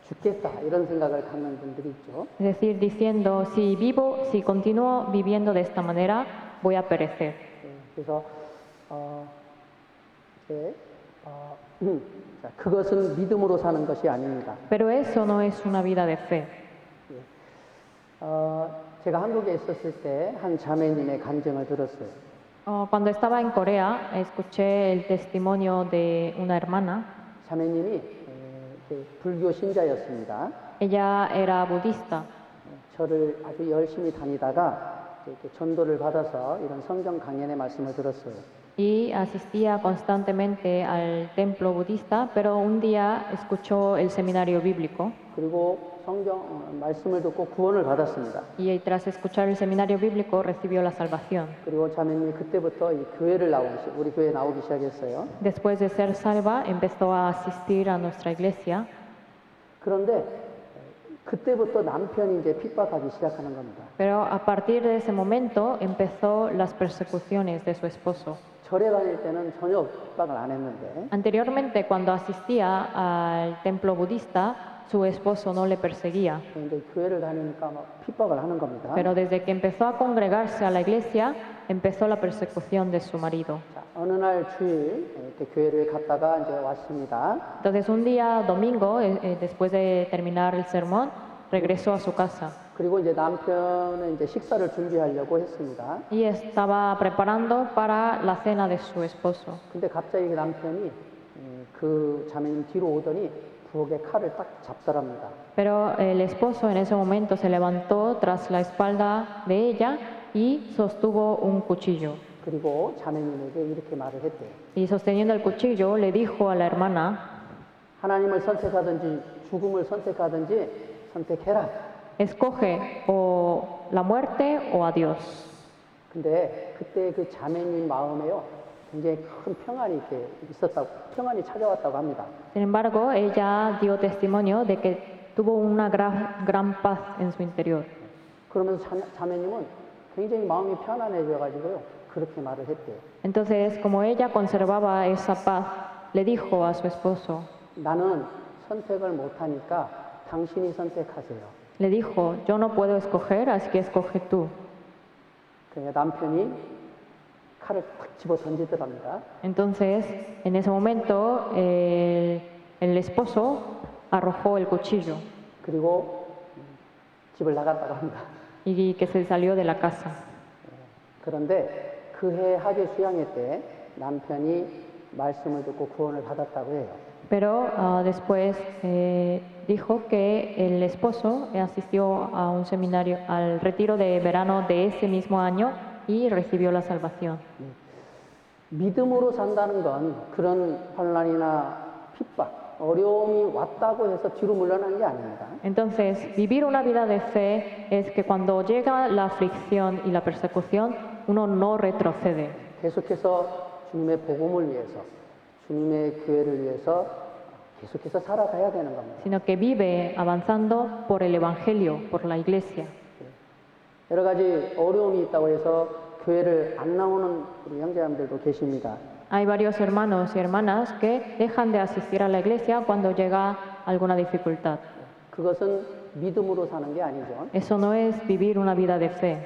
죽겠다 이런 생각을 갖는 분들이 있죠. Es decir, diciendo, si continúo viviendo de esta manera, voy a perecer. 그래서 그것은 믿음으로 사는 것이 아닙니다. Pero eso no es una vida de fe. 제가 한국에 있었을 때 한 자매님의 간증을 들었어요. Cuando estaba en Corea, escuché el testimonio de una hermana. 자매님이 불교 신자였습니다. Ella era budista 저를 아주 열심히 다니다가 이렇게 전도를 받아서 이런 성경 강연의 말씀을 들었어요. y asistía constantemente al templo budista, pero un día escuchó el seminario bíblico. 그리고 성경 말씀을 듣고 구원을 받았습니다. Y tras escuchar el seminario bíblico recibió la salvación. 그리고 자매님이 그때부터 이 교회를 우리 교회에 나오기 시작했어요. Después de ser salva, empezó a asistir a nuestra iglesia. 그런데 그때부터 남편이 이제 핍박하기 시작하는 겁니다. Pero a partir de ese momento empezó las persecuciones de su esposo. 절에 다닐 때는 전혀 핍박을 안 했는데 Anteriormente, cuando asistía al templo budista, su esposo no le perseguía. 이제 교회를 다니니까 막 핍박을 하는 겁니다. Pero desde que empezó a congregarse a la iglesia, empezó la persecución de su marido. 자, 어느 날 주일 이렇게 교회를 갔다가 이제 왔습니다. Entonces un día domingo, después de terminar el sermón, regresó a su casa 그리고 이제 남편은 이제 식사를 준비하려고 했습니다. y estaba preparando para la cena de su esposo. 근데 갑자기 그 남편이 그 자매님 뒤로 오더니 부엌에 칼을 딱 잡더랍니다. Pero el esposo en ese momento se levantó tras la espalda de ella y sostuvo un cuchillo. 그리고 자매님에게 이렇게 말을 했대요. Y sosteniendo el cuchillo le dijo a la hermana, 하나님을 선택하든지 죽음을 선택하든지 선택해라. escoge o la muerte o a Dios. 근데 그때 그 자매님 마음에요, 굉장히 큰 평안이 이렇게 있었다고, 평안이 찾아왔다고 합니다. Sin embargo, ella dio testimonio de que tuvo una gran paz en su interior. 그러면서 자매님은 굉장히 마음이 편안해져가지고요, 그렇게 말을 했대요. Entonces, como ella conservaba esa paz, le dijo a su esposo, 나는 선택을 못하니까 당신이 선택하세요. le dijo, yo no puedo escoger, así que escoge tú. 그러니까 남편이 칼을 탁 집어 던지더랍니다. Entonces, en ese momento, el esposo arrojó el cuchillo 그리고 집을 나갔다고 합니다. y que se salió de la casa. 그런데 그해 하계 수양회 때 남편이 말씀을 듣고 구원을 받았다고 해요. Pero después dijo que el esposo asistió a un seminario, al retiro de verano de ese mismo año y recibió la salvación. 믿음으로 산다는 건 그런 환난이나 핍박, 어려움이 왔다고 해서 뒤로 물러나는 게 아닙니다. Entonces, vivir una vida de fe es que cuando llega la aflicción y la persecución, uno no retrocede, 계속해서 주님의 복음을 위해서, 주님의 교회를 위해서 계속해서 살아가야 되는 겁니다. sino que vive avanzando por el Evangelio, por la Iglesia. 여러 가지 어려움이 있다고 해서 교회를 안 나오는 우리 형제자매들도 계십니다. Hay varios hermanos y hermanas que dejan de asistir a la iglesia cuando llega alguna dificultad. 그것은 믿음으로 사는 게 아니죠. Eso no es vivir una vida de fe.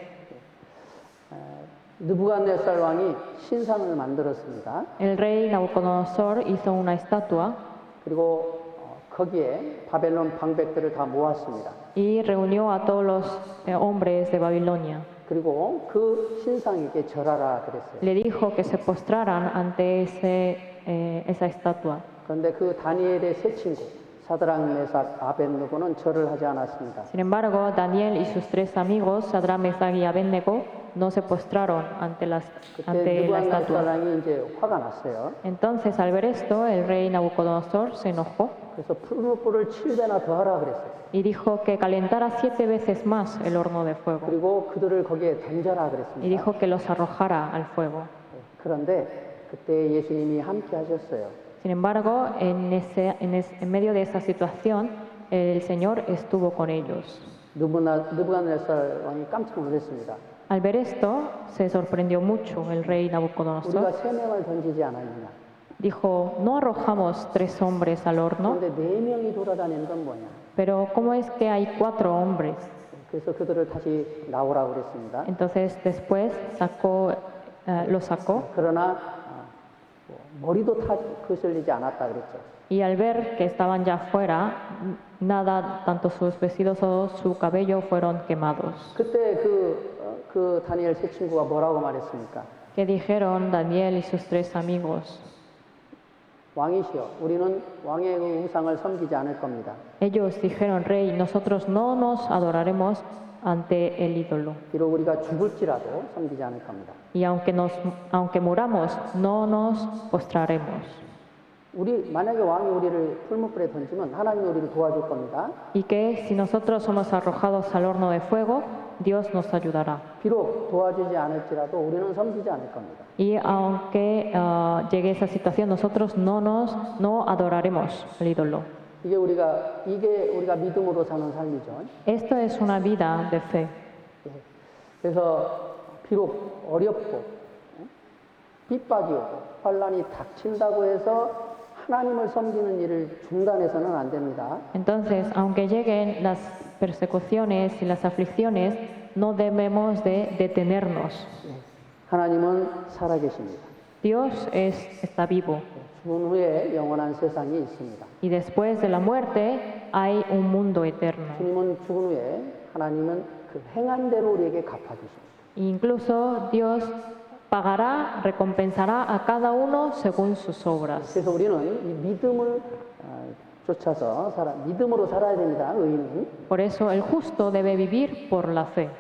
느부갓네살 왕이 신상을 만들었습니다. El rey Nabucodonosor hizo una estatua 그리고 거기에 바벨론 방백들을 다 모았습니다. y reunió a todos los hombres de Babilonia. 그리고 그 신상에게 절하라 그랬어요. Le dijo que se postraran ante esa estatua. 그런데 그 다니엘의 세 친구 사드락, 메삭, 아벳느고는 절을 하지 않았습니다. Sin embargo, Daniel y sus tres amigos, Sadrach, Mesach y Abednego, no se postraron ante la 그때 estatua. 느부갓네살 왕이 이제 화가 났어요. Entonces, al ver esto, el rey Nabucodonosor se enojó 그래서 푸른 불을 7배나 더 하라 그랬어요. y dijo que calentara 7 veces más el horno de fuego 그리고 그들을 거기에 던져라 y 그랬습니다. dijo que los arrojara al fuego. 그런데 그때 예수님이 함께 하셨어요. Sin embargo, en medio de esa situación, el Señor estuvo con ellos. 느부갓네살 왕이 깜짝 놀랐습니다. Al ver esto, se sorprendió mucho el rey 우리가 Nabucodonosor. 3명을 던지지 않았느냐. Dijo, no arrojamos 3 hombres al horno, 그런데 4명이 돌아다니는 건 뭐냐. pero ¿cómo es que hay 4 hombres? 그래서 그들을 다시 나오라고 그랬습니다. Entonces después lo sacó 그러나 머리도 다 거슬리지 않았다 그랬죠. y al ver que estaban ya fuera, nada, tanto sus vestidos o su cabello fueron quemados. 그때 그 다니엘 세 친구가 뭐라고 말했습니까? ¿Qué dijeron Daniel y sus 3 amigos? 왕이시여, 우리는 왕의 그 우상을 섬기지 않을 겁니다. Ellos dijeron, Rey, nosotros no nos adoraremos ante el ídolo. 비록 우리가 죽을지라도 섬기지 않을 겁니다. Y aunque muramos, no nos postraremos. 만약에 왕이 우리를 풀무불에 던지면 하나님이 우리를 도와줄 겁니다. Y que si nosotros somos arrojados al horno de fuego, Dios nos ayudará. 비록 도와주지 않을지라도 우리는 섬기지 않을 겁니다. Y aunque llegue esa situación, nosotros no adoraremos al ídolo. 이게 우리가 믿음으로 사는 삶이죠. Esto es una vida de fe. 그래서 비록 어렵고 핍박이 오고 환난이 닥친다고 해서 하나님을 섬기는 일을 중단해서는 안 됩니다. Entonces, aunque lleguen las persecuciones y las aflicciones, no debemos de detenernos. 하나님은 살아계십니다. Dios está vivo. 죽은 후에 영원한 세상이 있습니다. Y después de la muerte hay un mundo eterno. 주님은 죽은 후에 하나님은 그 행한 대로 우리에게 갚아주십니다. Incluso Dios pagará, recompensará a cada uno según sus obras. 그래서 우리는 이 믿음을 쫓아서 믿음으로 살아야 됩니다. 의인은. Por eso el justo debe vivir por la fe.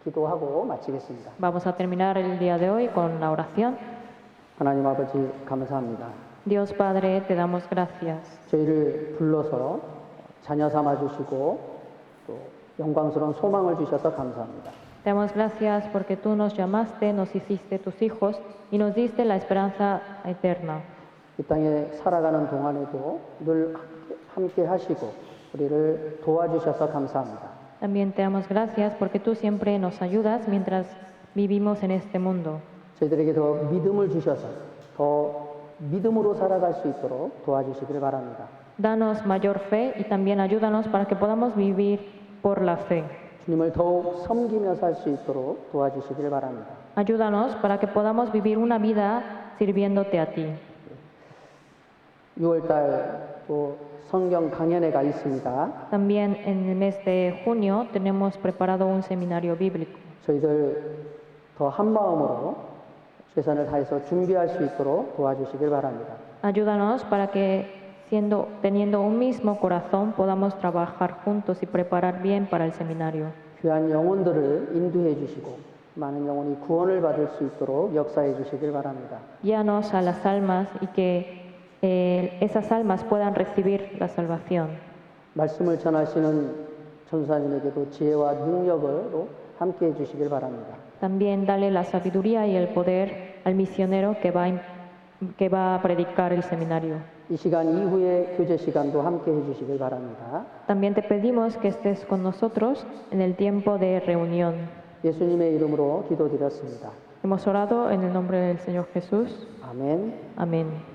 기도하고 마치겠습니다. Vamos a terminar el día de hoy con la oración. 하나님 아버지 감사합니다. Dios Padre, te damos gracias. 저희를 불러서 자녀 삼아 주시고 또 영광스러운 소망을 주셔서 감사합니다. Te damos gracias porque tú nos llamaste, nos hiciste tus hijos y nos diste la esperanza eterna. 이 땅에 살아가는 동안에도 늘 함께 하시고 우리를 도와주셔서 감사합니다. También te damos gracias porque tú siempre nos ayudas mientras vivimos en este mundo. 저희들에게 더 믿음을 주셔서 더 믿음으로 살아갈 수 있도록 도와주시길 바랍니다. Danos mayor fe y también ayúdanos para que podamos vivir por la fe. 주님을 더욱 섬기며 살 수 있도록 도와주시길 바랍니다. Ayúdanos para que podamos vivir una vida sirviéndote a ti. 6월달 또 성경 강연회가 있습니다. También en el mes de junio tenemos preparado un seminario bíblico. 저희들 더 한 마음으로 최선을 다해서 준비할 수 있도록 도와주시길 바랍니다. Ayúdanos para que teniendo un mismo corazón podamos trabajar juntos y preparar bien para el seminario. 귀한 영혼들을 인도해 주시고 많은 영혼이 구원을 받을 수 있도록 역사해 주시길 바랍니다. Guíanos a las almas y que esas almas puedan recibir la salvación. 말씀을 전하시는 전사님에게도 지혜와 능력으로 함께 해 주시길 바랍니다. También dale la sabiduría y el poder al misionero que va a predicar el seminario. 이 시간 이후의 교제 시간도 함께 해 주시길 바랍니다. También te pedimos que estés con nosotros en el tiempo de reunión. 예수님의 이름으로 기도드렸습니다. Hemos orado en el nombre del Señor Jesús. 아멘. Amén.